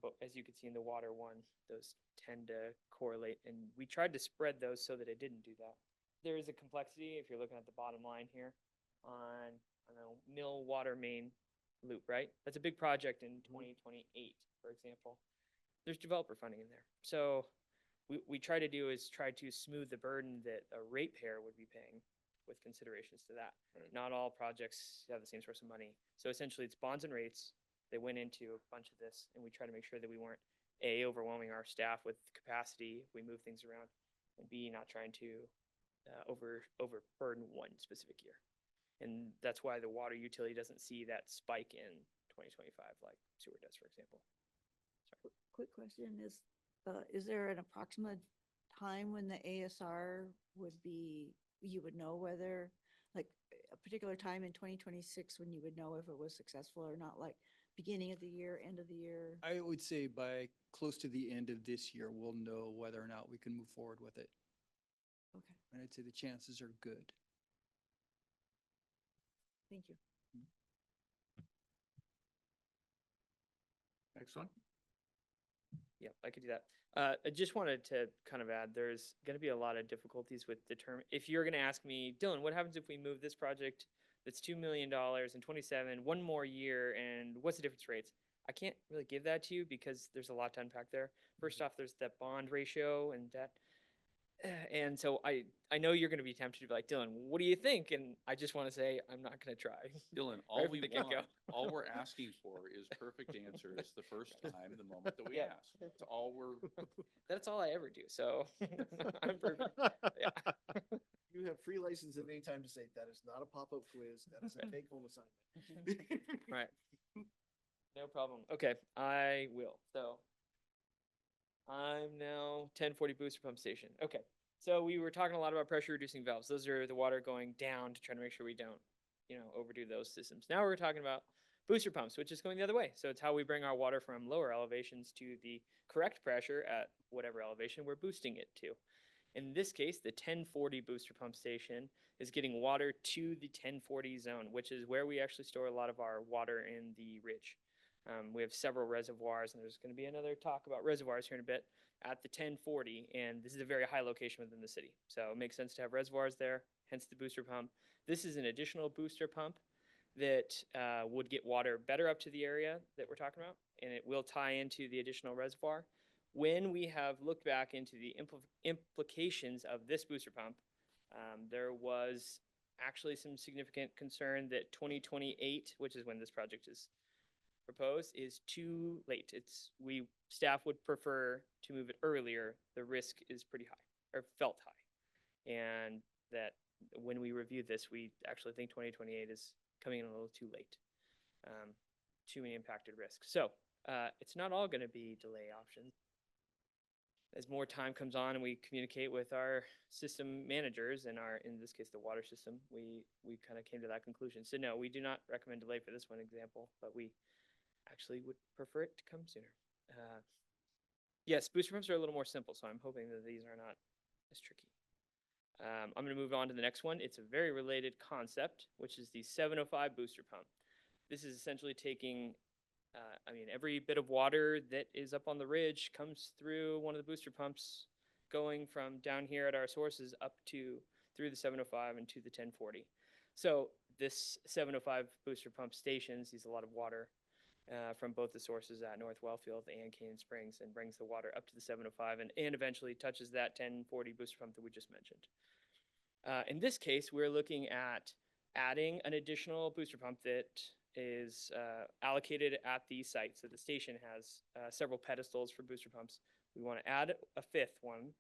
But as you can see in the water one, those tend to correlate, and we tried to spread those so that it didn't do that. There is a complexity, if you're looking at the bottom line here, on, I don't know, mill water main loop, right? That's a big project in 2028, for example. There's developer funding in there. So we try to do is try to smooth the burden that a ratepayer would be paying with considerations to that. Not all projects have the same source of money. So essentially it's bonds and rates. They went into a bunch of this, and we try to make sure that we weren't overwhelming our staff with capacity if we move things around, and B, not trying to overburden one specific year. And that's why the water utility doesn't see that spike in 2025 like sewer does, for example. Quick question is there an approximate time when the ASR would be, you would know whether, like, a particular time in 2026 when you would know if it was successful or not, like beginning of the year, end of the year? I would say by close to the end of this year, we'll know whether or not we can move forward with it. Okay, And I'd say the chances are good. thank you. Next one. Yeah, I could do that. I just wanted to kind of add, there's going to be a lot of difficulties with if you're going to ask me, Dylan, what happens if we move this project that's $2 million in 27, one more year, and what's the difference rates? I can't really give that to you because there's a lot to unpack there. First off, there's that bond ratio and that. And so I know you're going to be tempted to be like, Dylan, what do you think? And I just want to say, I'm not going to try. Dylan, all from we the get-go. want, all we're asking for is perfect answers the first time, the moment that we Yeah. ask. That's all we're, That's all I ever do. So I'm perfect. Yeah. You have free license at any time to say that is not a pop-up quiz, that is a take-home assignment. Right. No problem. Okay, I will. So I'm now 1040 booster pump station. Okay, so we were talking a lot about pressure reducing valves. Those are the water going down to try to make sure we don't, overdo those systems. Now we're talking about booster pumps, which is going the other way. So it's how we bring our water from lower elevations to the correct pressure at whatever elevation we're boosting it to. In this case, the 1040 booster pump station is getting water to the 1040 zone, which is where we actually store a lot of our water in the ridge. We have several reservoirs, and there's going to be another talk about reservoirs here in a bit at the 1040, and this is a very high location within the city. So it makes sense to have reservoirs there, hence the booster pump. This is an additional booster pump that would get water better up to the area that we're talking about, and it will tie into the additional reservoir. When we have looked back into the implications of this booster pump, there was actually some significant concern that 2028, which is when this project is proposed, is too late. Staff would prefer to move it earlier. The risk is pretty high, or felt high. And that when we review this, we actually think 2028 is coming in a little too late. Too many impacted risks. So it's not all going to be delay options. As more time comes on and we communicate with our system managers and in this case, the water system, we kind of came to that conclusion. So no, we do not recommend delay for this one example, but we actually would prefer it to come sooner. Yes, booster pumps are a little more simple, so I'm hoping that these are not as tricky. I'm going to move on to the next one. It's a very related concept, which is the 705 booster pump. This is essentially taking, every bit of water that is up on the ridge comes through one of the booster pumps, going from down here at our sources up through the 705 and to the 1040. So this 705 booster pump station sees a lot of water from both the sources at North Wellfield and Canyon Springs, and brings the water up to the 705 and eventually touches that 1040 booster pump that we just mentioned. In this case, we're looking at adding an additional booster pump that is allocated at the site. So the station has several pedestals for booster pumps. We want to add a fifth one,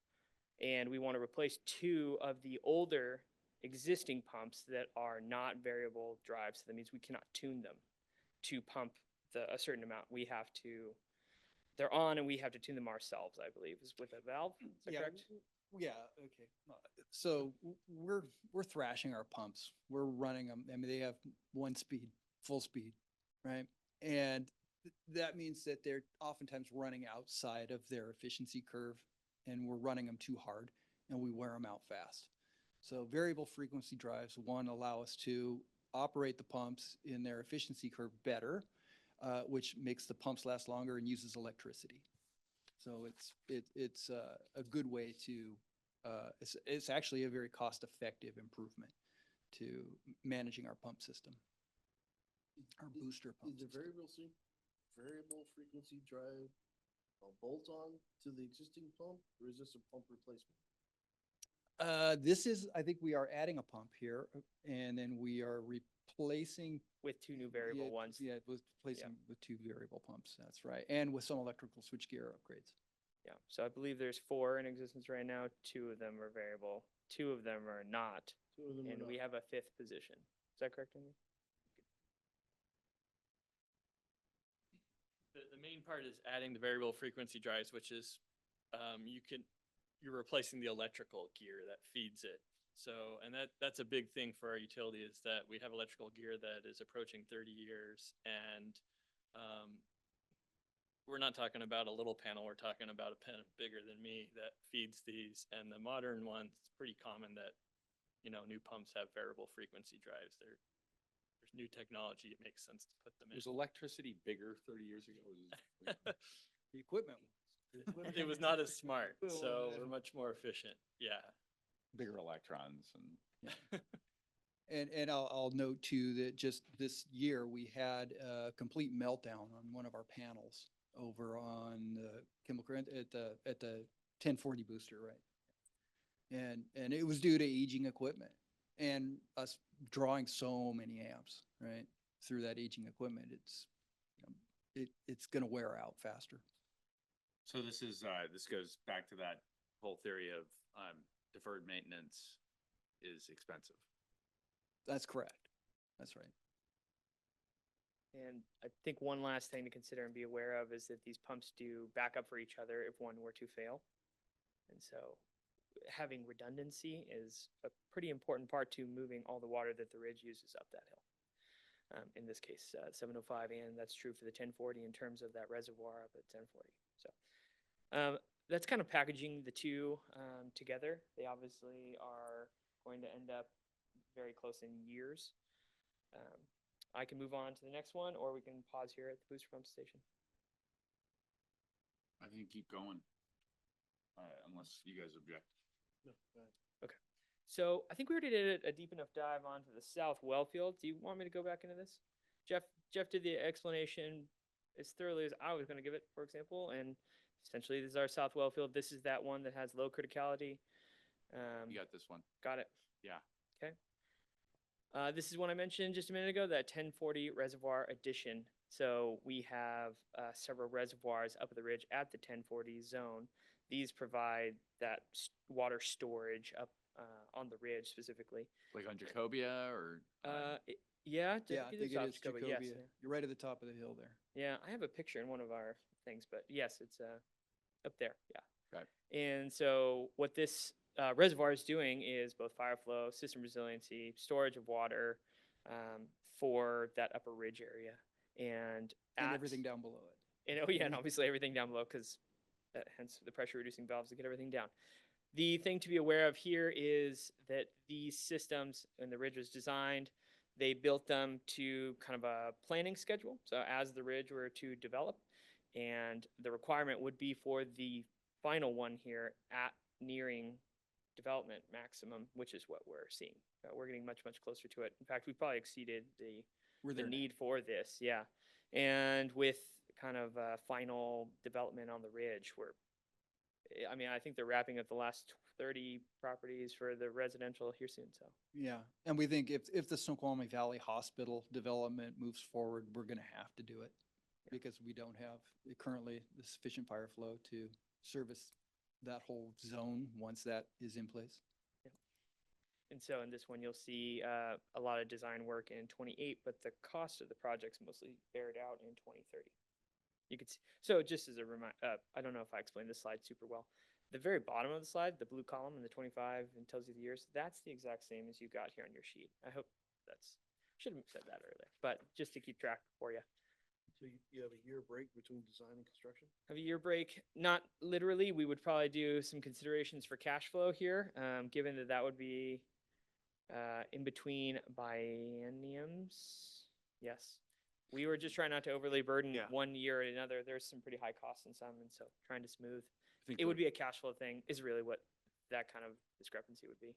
and we want to replace two of the older existing pumps that are not variable drives. So that means we cannot tune them to pump a certain amount. They're on, and we have to tune them ourselves, I believe, is with a valve. Is that Yeah, correct? Yeah, okay. So we're thrashing our pumps. We're running them. I mean, they have one speed, full speed, right? And that means that they're oftentimes running outside of their efficiency curve, and we're running them too hard, and we wear them out fast. So variable frequency drives, one, allow us to operate the pumps in their efficiency curve better, which makes the pumps last longer and uses electricity. So it's a good way to, it's actually a very cost-effective improvement to managing our pump system, our booster pump Is the system. variable frequency drive a bolt-on to the existing pump, or is this a pump replacement? This is, I think we are adding a pump here, and then we are replacing. With two new variable Yeah, ones. Yeah, with replacing with two variable pumps, that's right, and with some electrical switchgear upgrades. Yeah, so I believe there's 4 in existence right now. 2 of them are variable. 2 of them are not, Two of them are and we not. have a 5th position. Is that correct, Andy? The main part is adding the variable frequency drives, which is you're replacing the electrical gear that feeds it. So, and that's a big thing for our utility, is that we have electrical gear that is approaching 30 years, and we're not talking about a little panel. We're talking about a panel bigger than me that feeds these. And the modern ones, it's pretty common that, new pumps have variable frequency drives. There's new technology. It makes sense to put them in. Was electricity bigger 30 years ago? The equipment. It was not as smart, so we're much more efficient. Yeah. Bigger electrons and. And I'll note too that just this year, we had a complete meltdown on one of our panels over on the chemical, at the 1040 booster, right? And it was due to aging equipment and us drawing so many amps, right? Through that aging equipment, it's gonna wear out faster. So this goes back to that whole theory of deferred maintenance is expensive. That's correct. That's right. And I think one last thing to consider and be aware of is that these pumps do back up for each other if one were to fail. And so having redundancy is a pretty important part to moving all the water that the ridge uses up that hill. In this case, 705, and that's true for the 1040 in terms of that reservoir up at 1040. So that's kind of packaging the two together. They obviously are going to end up very close in years. I can move on to the next one, or we can pause here at the booster pump station. I think keep going, unless you guys object. No, go ahead. So I think we already did a deep enough dive onto the south well field. Do you want me to go back into this? Jeff did the explanation as thoroughly as I was going to give it, for example, and essentially this is our south well field. This is that one that has low criticality. You got this one. Got it. Yeah. Okay. This is one I mentioned just a minute ago, that 1040 reservoir addition. So we have several reservoirs up the ridge at the 1040 zone. These provide that water storage up on the ridge specifically. Like on Jacobia or? Yeah, Yeah, I it think is it off is Jacoba, Jacobia. yes, You're right at the top of the hill there. yeah, I have a picture in one of our things, but yes, it's up there. Yeah. Right. And so what this reservoir is doing is both fire flow, system resiliency, storage of water for that upper ridge area, and And everything down below it. And oh yeah, and obviously everything down below, because hence the pressure reducing valves to get everything down. The thing to be aware of here is that these systems, when the ridge was designed, they built them to kind of a planning schedule. So as the ridge were to develop, and the requirement would be for the final one here at nearing development maximum, which is what we're seeing. We're getting much, much closer to it. In fact, we probably exceeded We're the there now. need for this, yeah. And with kind of final development on the ridge, I mean, I think they're wrapping up the last 30 properties for the residential here soon, so. Yeah, and we think if the Snoqualmie Valley Hospital development moves forward, we're gonna have to do it. Because we don't have currently the sufficient fire flow to service that whole zone once that is in place. And so in this one, you'll see a lot of design work in 28, but the cost of the project's mostly bared out in 2030. You could see, so just as a reminder, I don't know if I explained this slide super well. The very bottom of the slide, the blue column in the 25 and tells you the years, that's the exact same as you got here on your sheet. I hope should have said that earlier, but just to keep track for you. So you have a year break between design and construction? Have a year break, not literally, we would probably do some considerations for cash flow here, given that that would be in between bienniums. Yes. We were just trying not to overly burden Yeah. one year or another. There's some pretty high costs in some, and so trying to smooth. I think It would the- be a cash flow thing is really what that kind of discrepancy would be.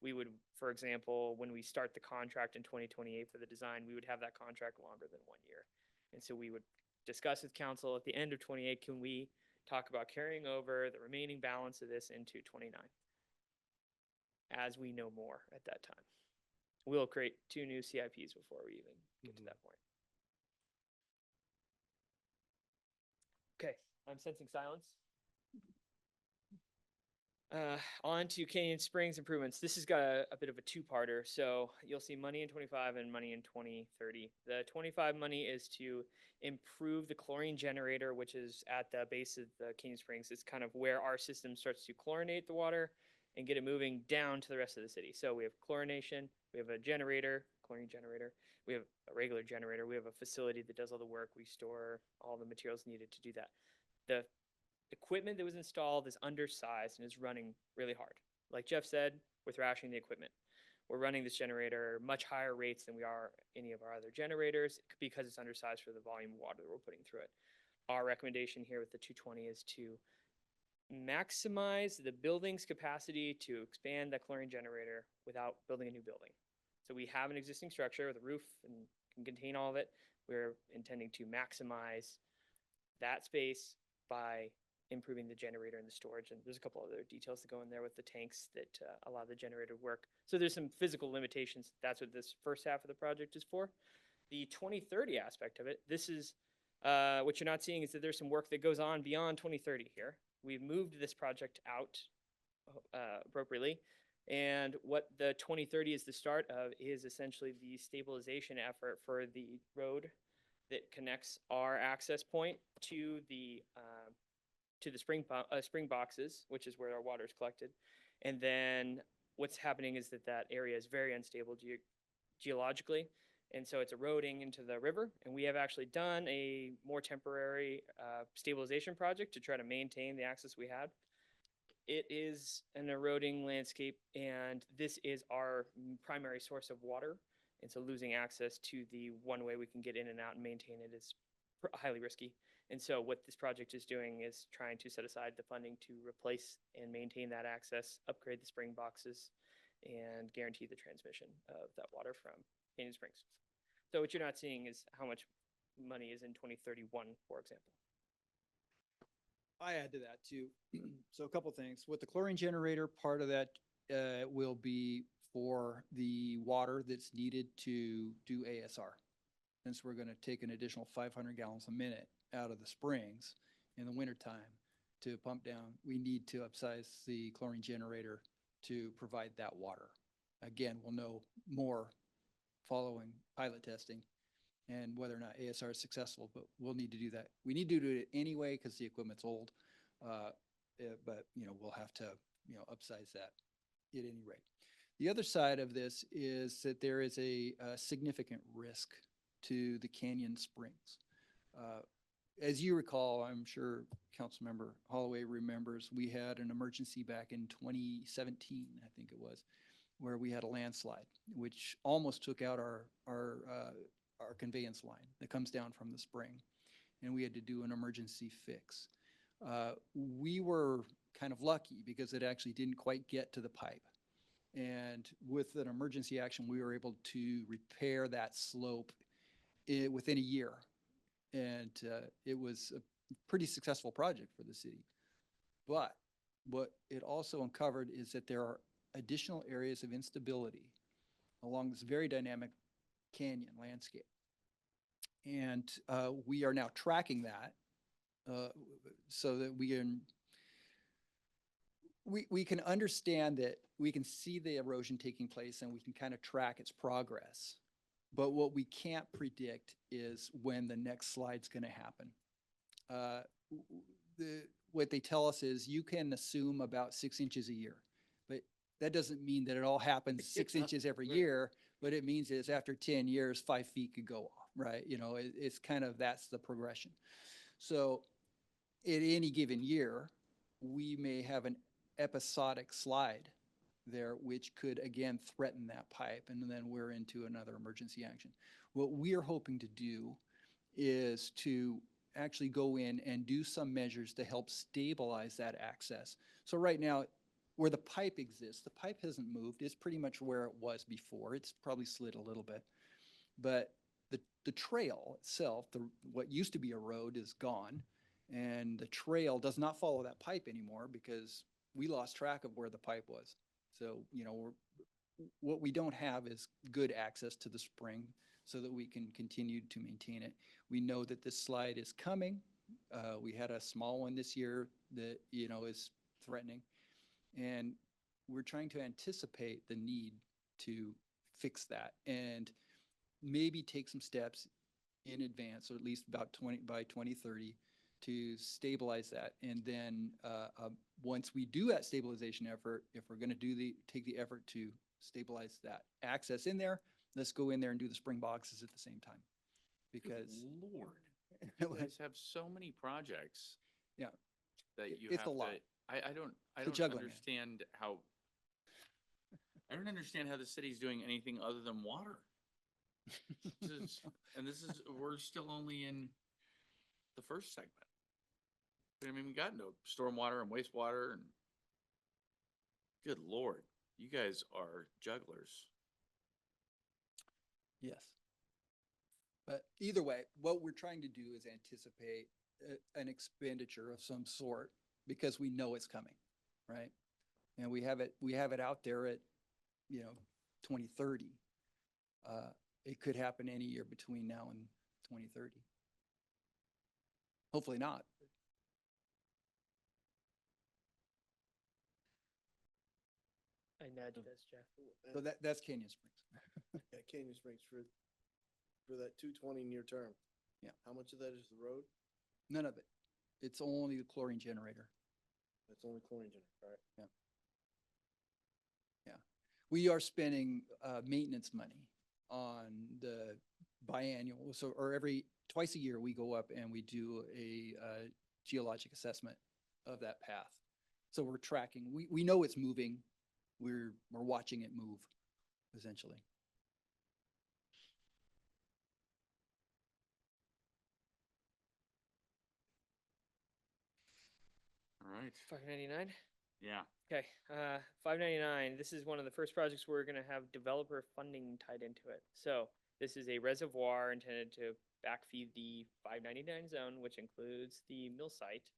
We would, for example, when we start the contract in 2028 for the design, we would have that contract longer than 1 year. And so we would discuss with council at the end of 28, can we talk about carrying over the remaining balance of this into 29? As we know more at that time. We'll create 2 new CIPs before we even get to that point. Okay, I'm sensing silence. On to Canyon Springs improvements. This has got a bit of a two-parter. So you'll see money in 25 and money in 2030. The 25 money is to improve the chlorine generator, which is at the base of the Canyon Springs. It's kind of where our system starts to chlorinate the water and get it moving down to the rest of the city. So we have chlorination, we have a generator, chlorine generator, we have a regular generator, we have a facility that does all the work, we store all the materials needed to do that. The equipment that was installed is undersized and is running really hard. Like Jeff said, we're thrashing the equipment. We're running this generator much higher rates than we are any of our other generators because it's undersized for the volume of water that we're putting through it. Our recommendation here with the 220 is to maximize the building's capacity to expand that chlorine generator without building a new building. So we have an existing structure with a roof and can contain all of it. We're intending to maximize that space by improving the generator and the storage. And there's a couple other details that go in there with the tanks that allow the generator to work. So there's some physical limitations. That's what this first half of the project is for. The 2030 aspect of it, this is what you're not seeing is that there's some work that goes on beyond 2030 here. We've moved this project out appropriately. And what the 2030 is the start of is essentially the stabilization effort for the road that connects our access point to the spring boxes, which is where our water is collected. And then what's happening is that area is very unstable geologically. And so it's eroding into the river. And we have actually done a more temporary stabilization project to try to maintain the access we had. It is an eroding landscape, and this is our primary source of water. And so losing access to the one way we can get in and out and maintain it is highly risky. And so what this project is doing is trying to set aside the funding to replace and maintain that access, upgrade the spring boxes, and guarantee the transmission of that water from Canyon Springs. So what you're not seeing is how much money is in 2031, for example. I add to that too. So a couple things. With the chlorine generator, part of that will be for the water that's needed to do ASR. Since we're going to take an additional 500 gallons a minute out of the springs in the wintertime to pump down, we need to upsize the chlorine generator to provide that water. Again, we'll know more following pilot testing and whether or not ASR is successful, but we'll need to do that. We need to do it anyway because the equipment's old. But we'll have to, upsize that at any rate. The other side of this is that there is a significant risk to the Canyon Springs. As you recall, I'm sure Councilmember Holloway remembers, we had an emergency back in 2017, I think it was, where we had a landslide, which almost took out our conveyance line that comes down from the spring, and we had to do an emergency fix. We were kind of lucky because it actually didn't quite get to the pipe. And with an emergency action, we were able to repair that slope within a year. And it was a pretty successful project for the city. But what it also uncovered is that there are additional areas of instability along this very dynamic canyon landscape. And we are now tracking that so that we can understand that we can see the erosion taking place and we can kind of track its progress. But what we can't predict is when the next slide's going to happen. What they tell us is you can assume about 6 inches a year, but that doesn't mean that it all happens 6 inches every year. What it means is after 10 years, 5 feet could go off, right? It's kind of, that's the progression. So at any given year, we may have an episodic slide there, which could again threaten that pipe, and then we're into another emergency action. What we are hoping to do is to actually go in and do some measures to help stabilize that access. So right now, where the pipe exists, the pipe hasn't moved. It's pretty much where it was before. It's probably slid a little bit, but the trail itself, what used to be a road, is gone, and the trail does not follow that pipe anymore because we lost track of where the pipe was. So, what we don't have is good access to the spring so that we can continue to maintain it. We know that this slide is coming. We had a small one this year that, is threatening. And we're trying to anticipate the need to fix that and maybe take some steps in advance, or at least about by 2030, to stabilize that. And then once we do that stabilization effort, if we're going to take the effort to stabilize that access in there, let's go in there and do the spring boxes at the same time. Because Good Lord, you guys have so many projects. Yeah. That you It's have a lot. I don't juggling act. understand how, I don't understand how the city's doing anything other than water. We're still only in the first segment. I mean, we got no stormwater and wastewater, and good Lord, you guys are jugglers. Yes. But either way, what we're trying to do is anticipate an expenditure of some sort because we know it's coming, right? And we have it out there at, 2030. It could happen any year between now and 2030. Hopefully not. I nudged us, Jeff. So that's Canyon Springs. At Canyon Springs for that 220 near term. Yeah. How much of that is the road? None of it. It's only the chlorine generator. That's only chlorine generator, all right? Yeah. We are spending maintenance money on the biannual. So, or twice a year, we go up and we do a geologic assessment of that path. So we're tracking. We know it's moving. We're watching it move, essentially. All right. $599. Yeah. Okay, 599, this is one of the first projects where we're gonna have developer funding tied into it. So this is a reservoir intended to backfeed the 599 zone, which includes the mill site,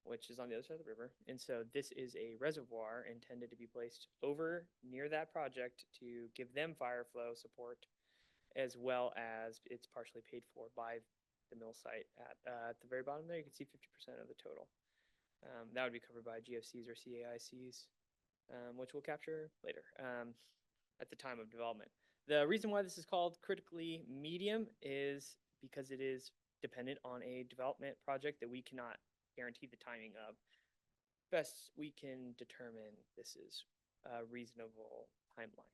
which is on the other side of the river. And so this is a reservoir intended to be placed over near that project to give them fire flow support, as well as it's partially paid for by the mill site. At the very bottom there, you can see 50% of the total. That would be covered by GFCs or CAICs, which we'll capture later at the time of development. The reason why this is called critically medium is because it is dependent on a development project that we cannot guarantee the timing of. Best we can determine, this is a reasonable timeline.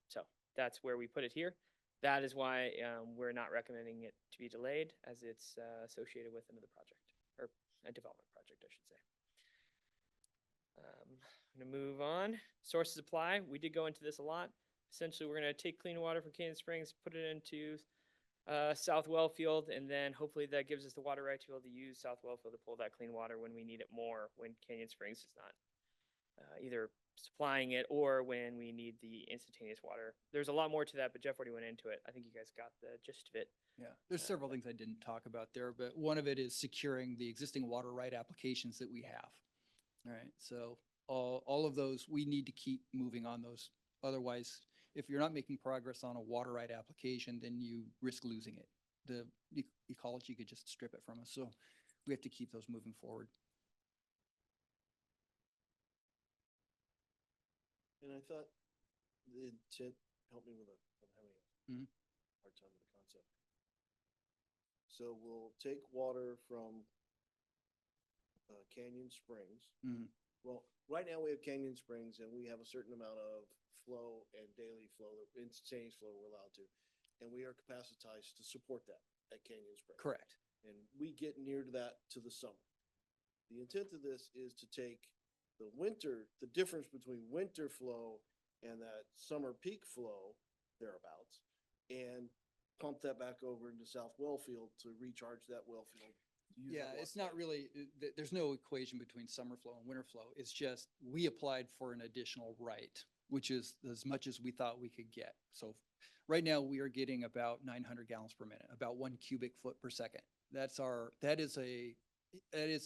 So that's where we put it here. That is why we're not recommending it to be delayed, as it's associated with another project, or a development project, I should say. I'm gonna move on. Source of supply, we did go into this a lot. Essentially, we're gonna take clean water from Canyon Springs, put it into South Wellfield, and then hopefully that gives us the water right to be able to use South Wellfield to pull that clean water when we need it more, when Canyon Springs is not either supplying it or when we need the instantaneous water. There's a lot more to that, but Jeff already went into it. I think you guys got the gist of it. Yeah, there's several things I didn't talk about there, but one of it is securing the existing water right applications that we have. All right, so all of those, we need to keep moving on those. Otherwise, if you're not making progress on a water right application, then you risk losing it. The ecology could just strip it from us. So we have to keep those moving forward. And I thought the intent, help me with it, I'm having Mhm. a hard time with the concept. So we'll take water from Canyon Springs. Mhm. Well, right now we have Canyon Springs and we have a certain amount of flow and daily flow, instantaneous flow we're allowed to. And we are capacitized to support that at Canyon Springs. Correct. And we get near to that to the summer. The intent of this is to take the winter, the difference between winter flow and that summer peak flow thereabouts, and pump that back over into South Wellfield to recharge that wellfield. to use that Yeah, water it's not back. really, there's no equation between summer flow and winter flow. It's just, we applied for an additional right, which is as much as we thought we could get. So right now, we are getting about 900 gallons per minute, about 1 cubic foot per second. That is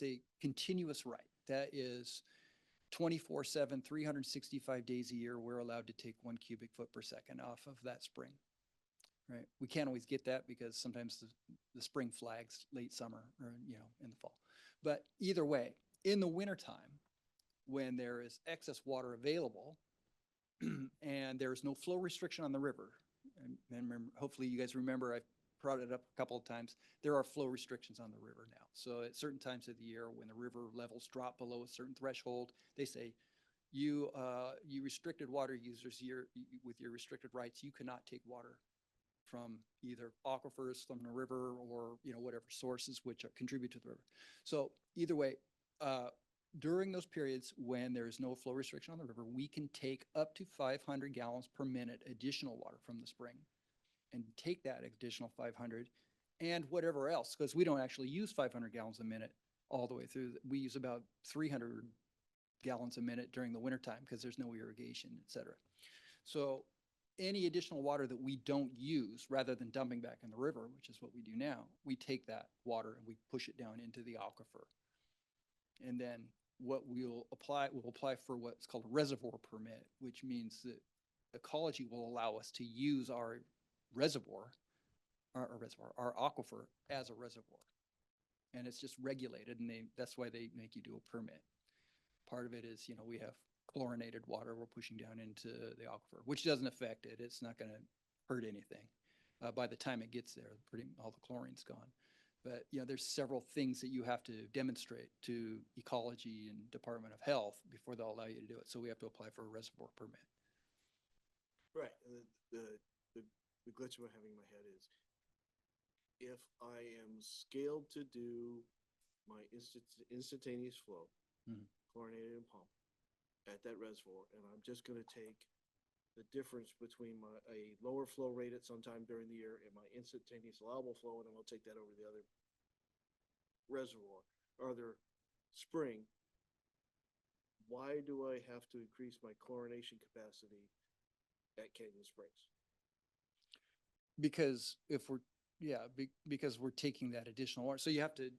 a continuous right. That is 24/7, 365 days a year, we're allowed to take 1 cubic foot per second off of that spring. Right? We can't always get that because sometimes the spring flags late summer or, in the fall. But either way, in the wintertime, when there is excess water available and there is no flow restriction on the river, and remember, hopefully you guys remember, I've brought it up a couple of times, there are flow restrictions on the river now. So at certain times of the year, when the river levels drop below a certain threshold, they say, you restricted water users, with your restricted rights, you cannot take water from either aquifers from the river or, whatever sources which contribute to the river. So either way, during those periods when there is no flow restriction on the river, we can take up to 500 gallons per minute additional water from the spring and take that additional 500 and whatever else, because we don't actually use 500 gallons a minute all the way through. We use about 300 gallons a minute during the wintertime because there's no irrigation, et cetera. So any additional water that we don't use, rather than dumping back in the river, which is what we do now, we take that water and we push it down into the aquifer. And then we'll apply for what's called a reservoir permit, which means that ecology will allow us to use our reservoir, our aquifer as a reservoir. And it's just regulated, and that's why they make you do a permit. Part of it is, we have chlorinated water we're pushing down into the aquifer, which doesn't affect it. It's not going to hurt anything. By the time it gets there, all the chlorine's gone. But, there's several things that you have to demonstrate to ecology and Department of Health before they'll allow you to do it. So we have to apply for a reservoir permit. Right, the glitch I'm having in my head is, if I am scaled to do my instantaneous flow, Mhm. chlorinated and pump at that reservoir, and I'm just gonna take the difference between a lower flow rate at some time during the year and my instantaneous allowable flow, and I'm gonna take that over the other reservoir or other spring. why do I have to increase my chlorination capacity at Canyon Springs? Because if we're, yeah, because we're taking that additional water, so you have to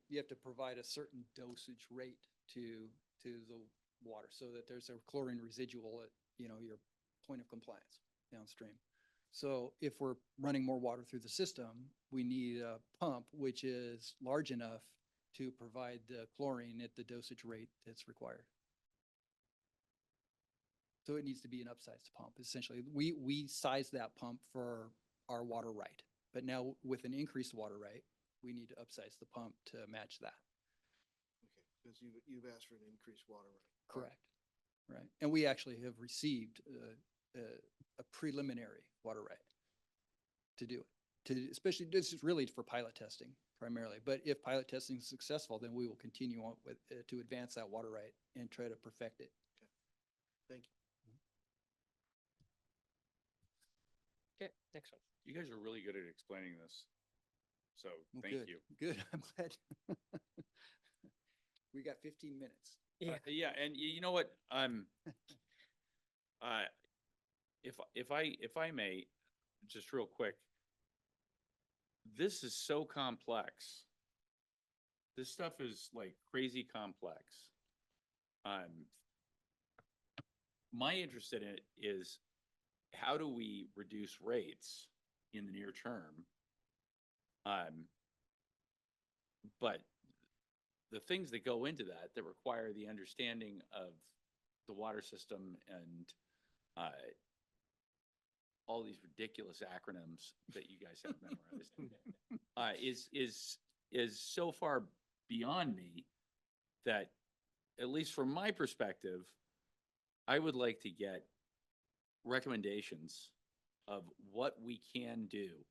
provide a certain dosage rate to the water so that there's a chlorine residual at, your point of compliance downstream. So if we're running more water through the system, we need a pump which is large enough to provide the chlorine at the dosage rate that's required. So it needs to be an upsized pump, essentially. We size that pump for our water right. But now with an increased water right, we need to upsize the pump to match that. Okay, because you've asked for an increased water rate. Correct. Right. And we actually have received a preliminary water right to do it. Especially, this is really for pilot testing primarily. But if pilot testing is successful, then we will continue on with to advance that water right and try to perfect it. Thank you. Okay, next one. You guys are really good at explaining this. So Well, thank good, you. Good. I'm glad. We got 15 minutes. Yeah. Yeah, and you know what? If I may, just real quick, this is so complex. This stuff is like crazy complex. My interest in it is how do we reduce rates in the near term? But the things that go into that require the understanding of the water system and all these ridiculous acronyms that you guys have memorized is so far beyond me that, at least from my perspective, I would like to get recommendations of what we can do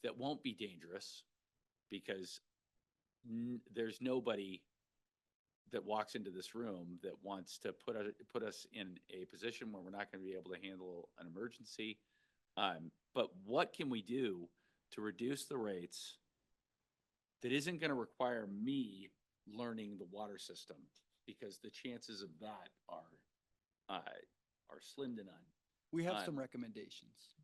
that won't be dangerous, because there's nobody that walks into this room that wants to put us in a position where we're not going to be able to handle an emergency. But what can we do to reduce the rates that isn't going to require me learning the water system? Because the chances of that are slim to none. We have some recommendations.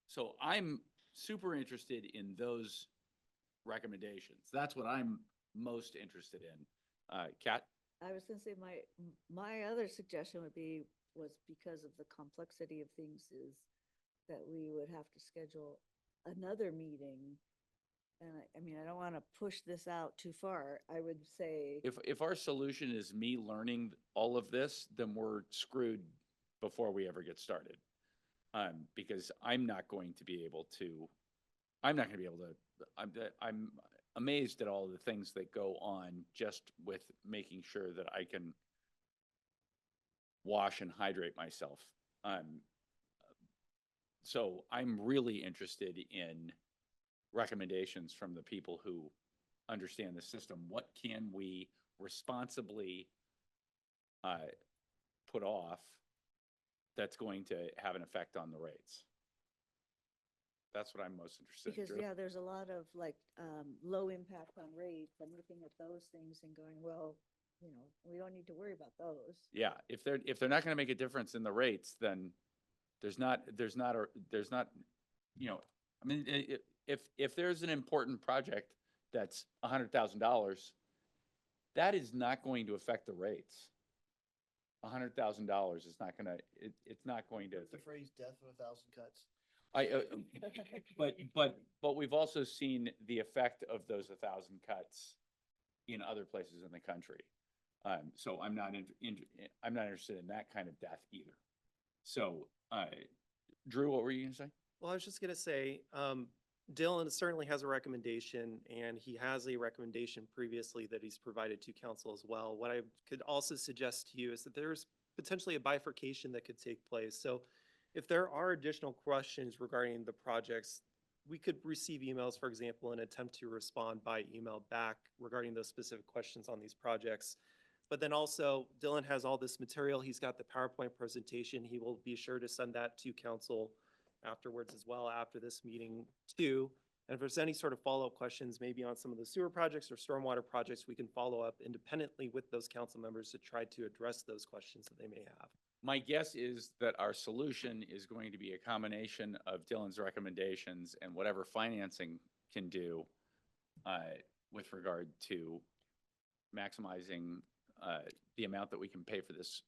So I'm super interested in those recommendations. That's what I'm most interested in. Kat? I was gonna say my other suggestion was because of the complexity of things is that we would have to schedule another meeting. And I mean, I don't want to push this out too far. I would say, If our solution is me learning all of this, then we're screwed before we ever get started. Because I'm not going to be able to, I'm amazed at all the things that go on just with making sure that I can wash and hydrate myself. So I'm really interested in recommendations from the people who understand the system. What can we responsibly put off that's going to have an effect on the rates? That's what I'm most interested in. because Drew? yeah, there's a lot of like, low impact on rates. I'm looking at those things and going, well, we don't need to worry about those. Yeah, if they're not going to make a difference in the rates, then there's not, I mean, if there's an important project that's $100,000, that is not going to affect the rates. $100,000 is not gonna, it's not going to. The phrase "death of 1,000 cuts." But we've also seen the effect of those 1,000 cuts in other places in the country. So I'm not interested in that kind of death either. So, Drew, what were you gonna say? Well, I was just gonna say, Dylan certainly has a recommendation, and he has a recommendation previously that he's provided to council as well. What I could also suggest to you is that there's potentially a bifurcation that could take place. So if there are additional questions regarding the projects, we could receive emails, for example, and attempt to respond by email back regarding those specific questions on these projects. But then also, Dylan has all this material. He's got the PowerPoint presentation. He will be sure to send that to council afterwards as well, after this meeting too. And if there's any sort of follow-up questions, maybe on some of the sewer projects or stormwater projects, we can follow up independently with those council members to try to address those questions that they may have. My guess is that our solution is going to be a combination of Dylan's recommendations and whatever financing can do with regard to maximizing the amount that we can pay for this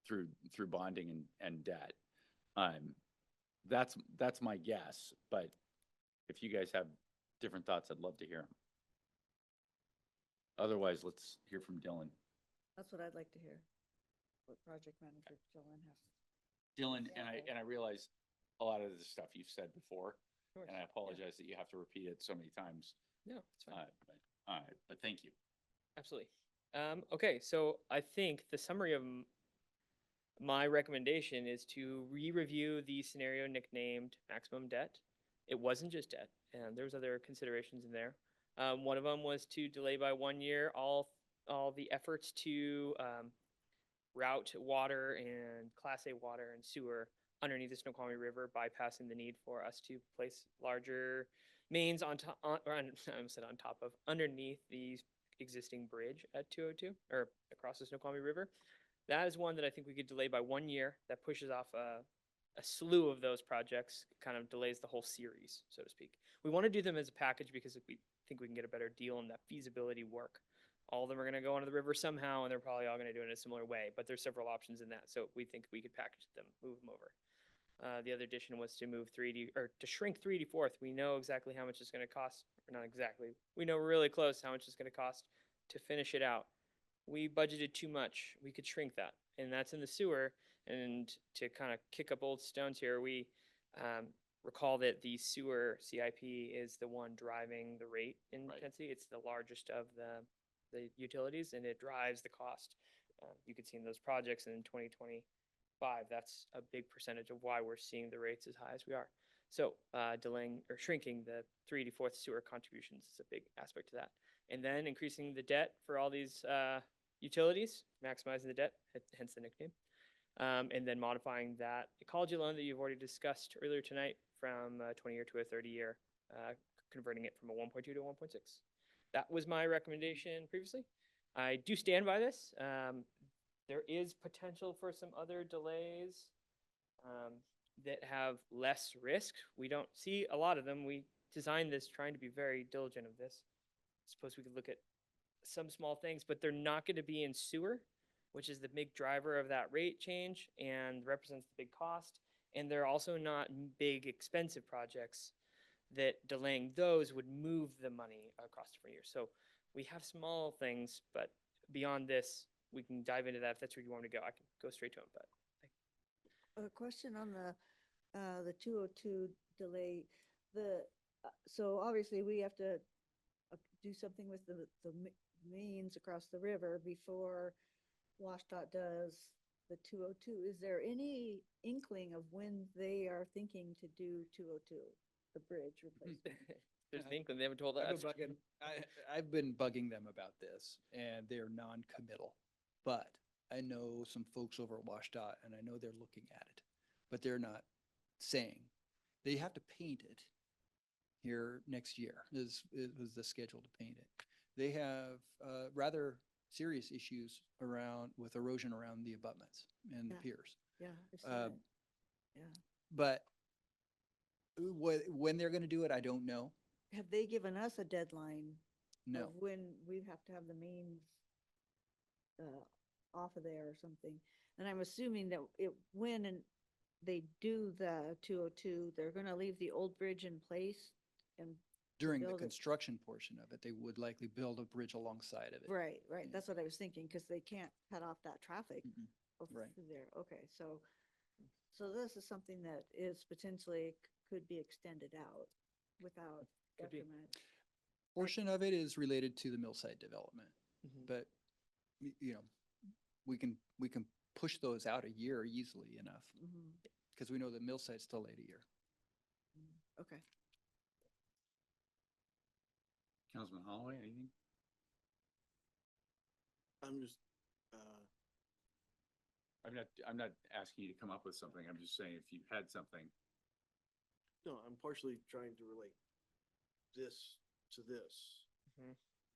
through bonding and debt. That's my guess, but if you guys have different thoughts, I'd love to hear them. Otherwise, let's hear from Dylan. That's what I'd like to hear. What project manager Dylan has. Dylan, and I realize a lot of the stuff you've said before, Of course, and I yeah. apologize that you have to repeat it so many times. No, it's fine. But thank you. Absolutely. Okay, so I think the summary of my recommendation is to re-review the scenario nicknamed maximum debt. It wasn't just debt, and there was other considerations in there. One of them was to delay by 1 year all the efforts to route water and Class A water and sewer underneath the Snoqualmie River, bypassing the need for us to place larger mains on top, underneath the existing bridge at 202 or across the Snoqualmie River. That is one that I think we could delay by 1 year. That pushes off a slew of those projects, kind of delays the whole series, so to speak. We want to do them as a package because we think we can get a better deal on that feasibility work. All of them are going to go onto the river somehow, and they're probably all going to do it in a similar way, but there's several options in that, so we think we could package them, move them over. The other addition was to move to shrink 384th. We know exactly how much it's going to cost, or not exactly. We know really close how much it's going to cost to finish it out. We budgeted too much. We could shrink that, and that's in the sewer. And to kind of kick up old stones here, we recall that the sewer CIP is the one driving the rate intensity. It's the largest of the utilities, and it drives the cost. You could see in those projects in 2025, that's a big percentage of why we're seeing the rates as high as we are. So delaying or shrinking the 384th sewer contributions is a big aspect to that. And then increasing the debt for all these utilities, maximizing the debt, hence the nickname. And then modifying that ecology loan that you've already discussed earlier tonight from a 20-year to a 30-year, converting it from a 1.2 to a 1.6. That was my recommendation previously. I do stand by this. There is potential for some other delays that have less risk. We don't see a lot of them. We designed this trying to be very diligent of this. I suppose we could look at some small things, but they're not going to be in sewer, which is the big driver of that rate change and represents the big cost. And they're also not big, expensive projects that delaying those would move the money across different years. So we have small things, but beyond this, we can dive into that if that's where you want me to go. I can go straight to them, but. A question on the 202 delay. So obviously we have to do something with the mains across the river before WashDOT does the 202. Is there any inkling of when they are thinking to do 202, the bridge replacement? There's an inkling, they haven't told us. I've been bugging them about this, and they're non-committal. But I know some folks over at WashDOT, and I know they're looking at it, but they're not saying. They have to paint it here next year. It was the schedule to paint it. They have rather serious issues with erosion around the abutments and the Yeah. piers. Yeah. I see that. Yeah. But when they're going to do it, I don't know. Have they given us a deadline No. of when we have to have the mains off of there or something? And I'm assuming that when they do the 202, they're going to leave the old bridge in place and During the build it. construction portion of it, they would likely build a bridge alongside of it. Right. Yeah. That's what I was thinking, because they can't cut off that traffic Mm-mm. Right. through there. Okay, so this is something that is potentially could be extended out without Could be. detriment. Portion of it is related to the mill site development, Mhm. but we can push those out a year easily enough Mhm, because we know the mill site's delayed a year. okay. Councilman Holloway, anything? I'm just, I'm not asking you to come up with something. I'm just saying if you had something. no, I'm partially trying to relate. this to this.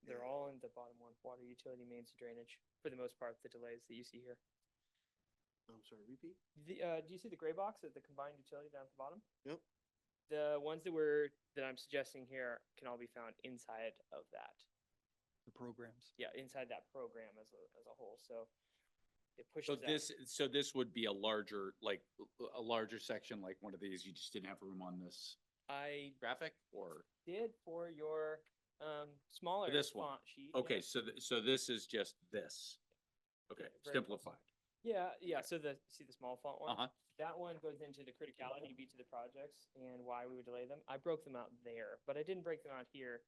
They're all in the bottom one, water, utility, mains, and drainage, for the most part, the delays that you see here. I'm sorry, repeat? Do you see the gray box at the combined utility down at the bottom? Yep. The ones that I'm suggesting here can all be found inside of that. The programs. Yeah, inside that program as a whole, so it So pushes out. this would be a larger, like, a larger section, like one of these, you just didn't have room on this I graphic, or? did for your smaller this one. font sheet. Okay, yeah. so this is just this. Okay, very close. simplified. Yeah, so see the small font one? Uh-huh. That one goes into the criticality of each of the projects and why we would delay them. I broke them out there, but I didn't break them out here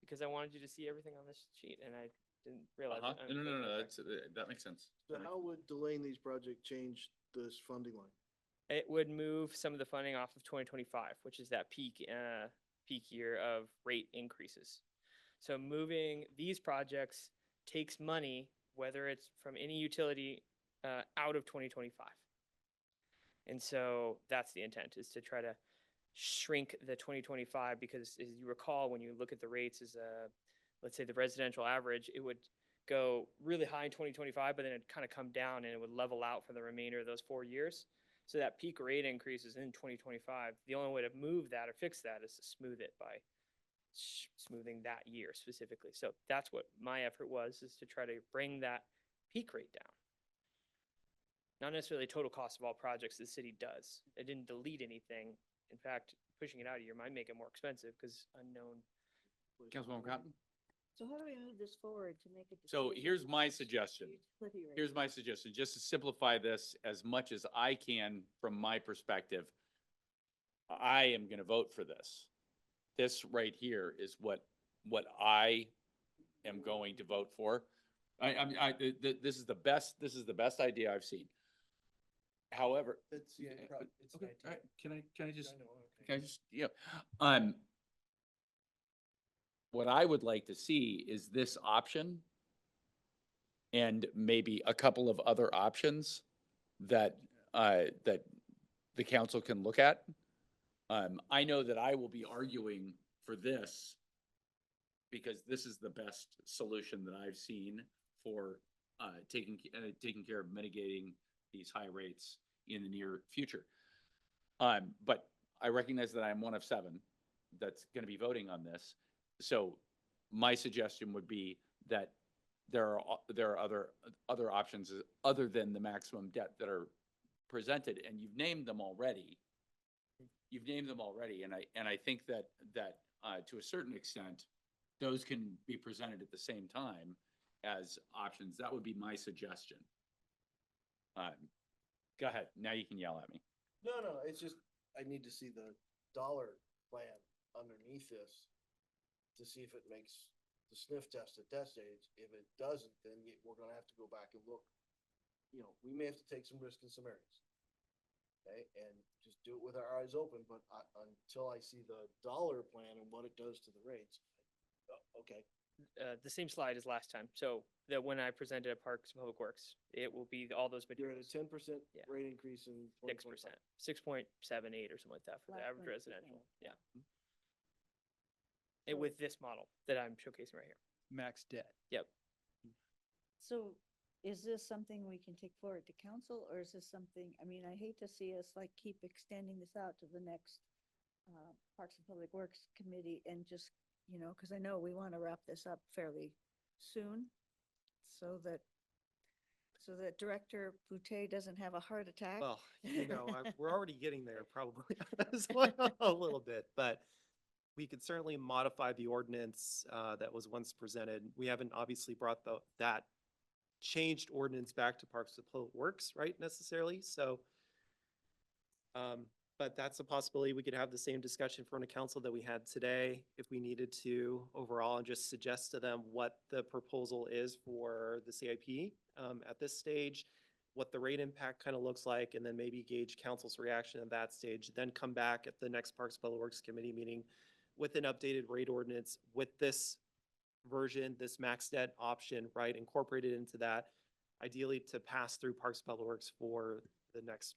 because I wanted you to see everything on this sheet and I didn't realize. Uh-huh. it No, until that's, that makes sense. So how would delaying these projects change this funding line? It would move some of the funding off of 2025, which is that peak year of rate increases. So moving these projects takes money, whether it's from any utility, out of 2025. And so that's the intent, is to try to shrink the 2025, because as you recall, when you look at the rates as let's say the residential average, it would go really high in 2025, but then it'd kind of come down and it would level out for the remainder of those 4 years. So that peak rate increase is in 2025. The only way to move that or fix that is to smooth it by smoothing that year specifically. So that's what my effort was, is to try to bring that peak rate down. Not necessarily total cost of all projects the city does. It didn't delete anything. In fact, pushing it out a year might make it more expensive because unknown. Councilwoman Cotton? So how do we move this forward to make it? So here's my suggestion. Here's my suggestion, just to simplify this as much as I can from my perspective. I am gonna vote for this. This right here is what I am going to vote for. This is the best idea I've seen. However. It's Yeah, it's okay, all right, can I just, okay. can I just, what I would like to see is this option and maybe a couple of other options that the council can look at. I know that I will be arguing for this because this is the best solution that I've seen for taking care of mitigating these high rates in the near future. But I recognize that I'm one of 7 that's going to be voting on this. So my suggestion would be that there are other options other than the maximum debt that are presented, and you've named them already. And I think that to a certain extent, those can be presented at the same time as options. That would be my suggestion. Go ahead. Now you can yell at me. No, it's just, I need to see the dollar plan underneath this to see if it makes the sniff test at that stage. If it doesn't, then we're gonna have to go back and look. We may have to take some risk in some areas. Okay, and just do it with our eyes open, but until I see the dollar plan and what it does to the rates, okay. The same slide as last time. So that when I presented at Parks and Public Works, it will be all those You're at a materials. 10% Yeah. rate increase in 6%, 2025. 6.78 or something like that for the average 5.6, residential. yeah. Yeah. And with this model that I'm showcasing right here. Max debt. Yep. So is this something we can take forward to council, or is this something, I mean, I hate to see us like keep extending this out to the next Parks and Public Works Committee and just, because I know we want to wrap this up fairly soon so that Director Boutte doesn't have a heart attack. Well, we're already getting there probably as well a little bit, but we could certainly modify the ordinance that was once presented. We haven't obviously brought that changed ordinance back to Parks and Public Works, right, necessarily. So, but that's a possibility. We could have the same discussion in front of council that we had today if we needed to overall, and just suggest to them what the proposal is for the CIP at this stage, what the rate impact kind of looks like, and then maybe gauge council's reaction at that stage, then come back at the next Parks and Public Works Committee meeting with an updated rate ordinance with this version, this max debt option, right, incorporated into that, ideally to pass through Parks and Public Works for the next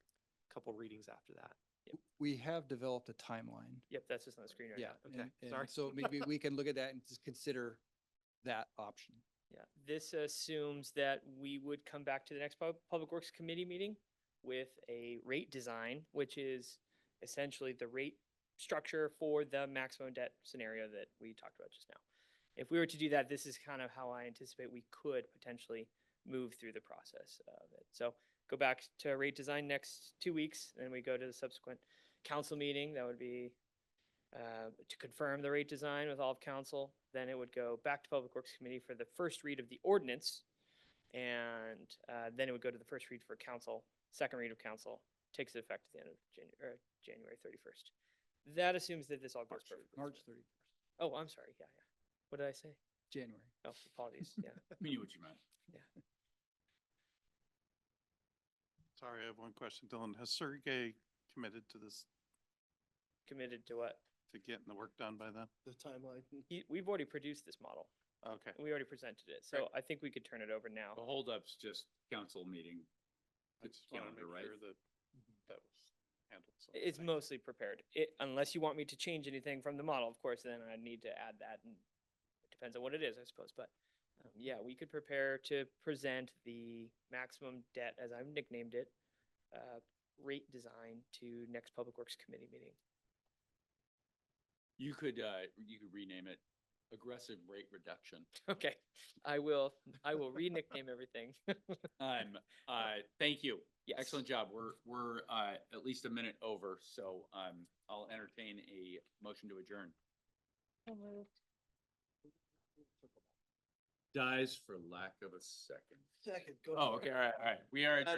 couple readings after that. We have developed a timeline. Yep, that's just on the screen right Yeah. now. Okay, sorry. So maybe we can look at that and just consider that option. Yeah, this assumes that we would come back to the next Public Works Committee meeting with a rate design, which is essentially the rate structure for the maximum debt scenario that we talked about just now. If we were to do that, this is kind of how I anticipate we could potentially move through the process of it. So go back to rate design next 2 weeks, then we go to the subsequent council meeting. That would be to confirm the rate design with all of council. Then it would go back to Public Works Committee for the first read of the ordinance. And then it would go to the first read for council, second read of council, takes effect at the end of January 31st. That assumes that this all goes perfectly. March smooth. 31st, Oh, I'm sorry. Yeah, yeah. What did I say? January. Oh, apologies. Yeah. We knew what you meant. Sorry, I have one question, Dylan. Has Sergey committed to this, Committed to what? to getting the work done by then? The timeline. We've already produced this model. Okay. And we already presented it. So I think we could turn it over now. The holdup's just council meeting. I just want to calendar, make right? sure that that was handled. so It's thank you. mostly prepared. Unless you want me to change anything from the model, of course, then I'd need to add that, and it depends on what it is, I suppose. But yeah, we could prepare to present the maximum debt, as I've nicknamed it, rate design to next Public Works Committee meeting. You could rename it aggressive rate reduction. Okay, I will re-nickname everything. Thank you. Yes. Excellent job. We're at least a minute over, so I'll entertain a motion to adjourn. So moved. Dies for lack of a second. Second, go. Oh, for it. okay, all right. We are adjourned.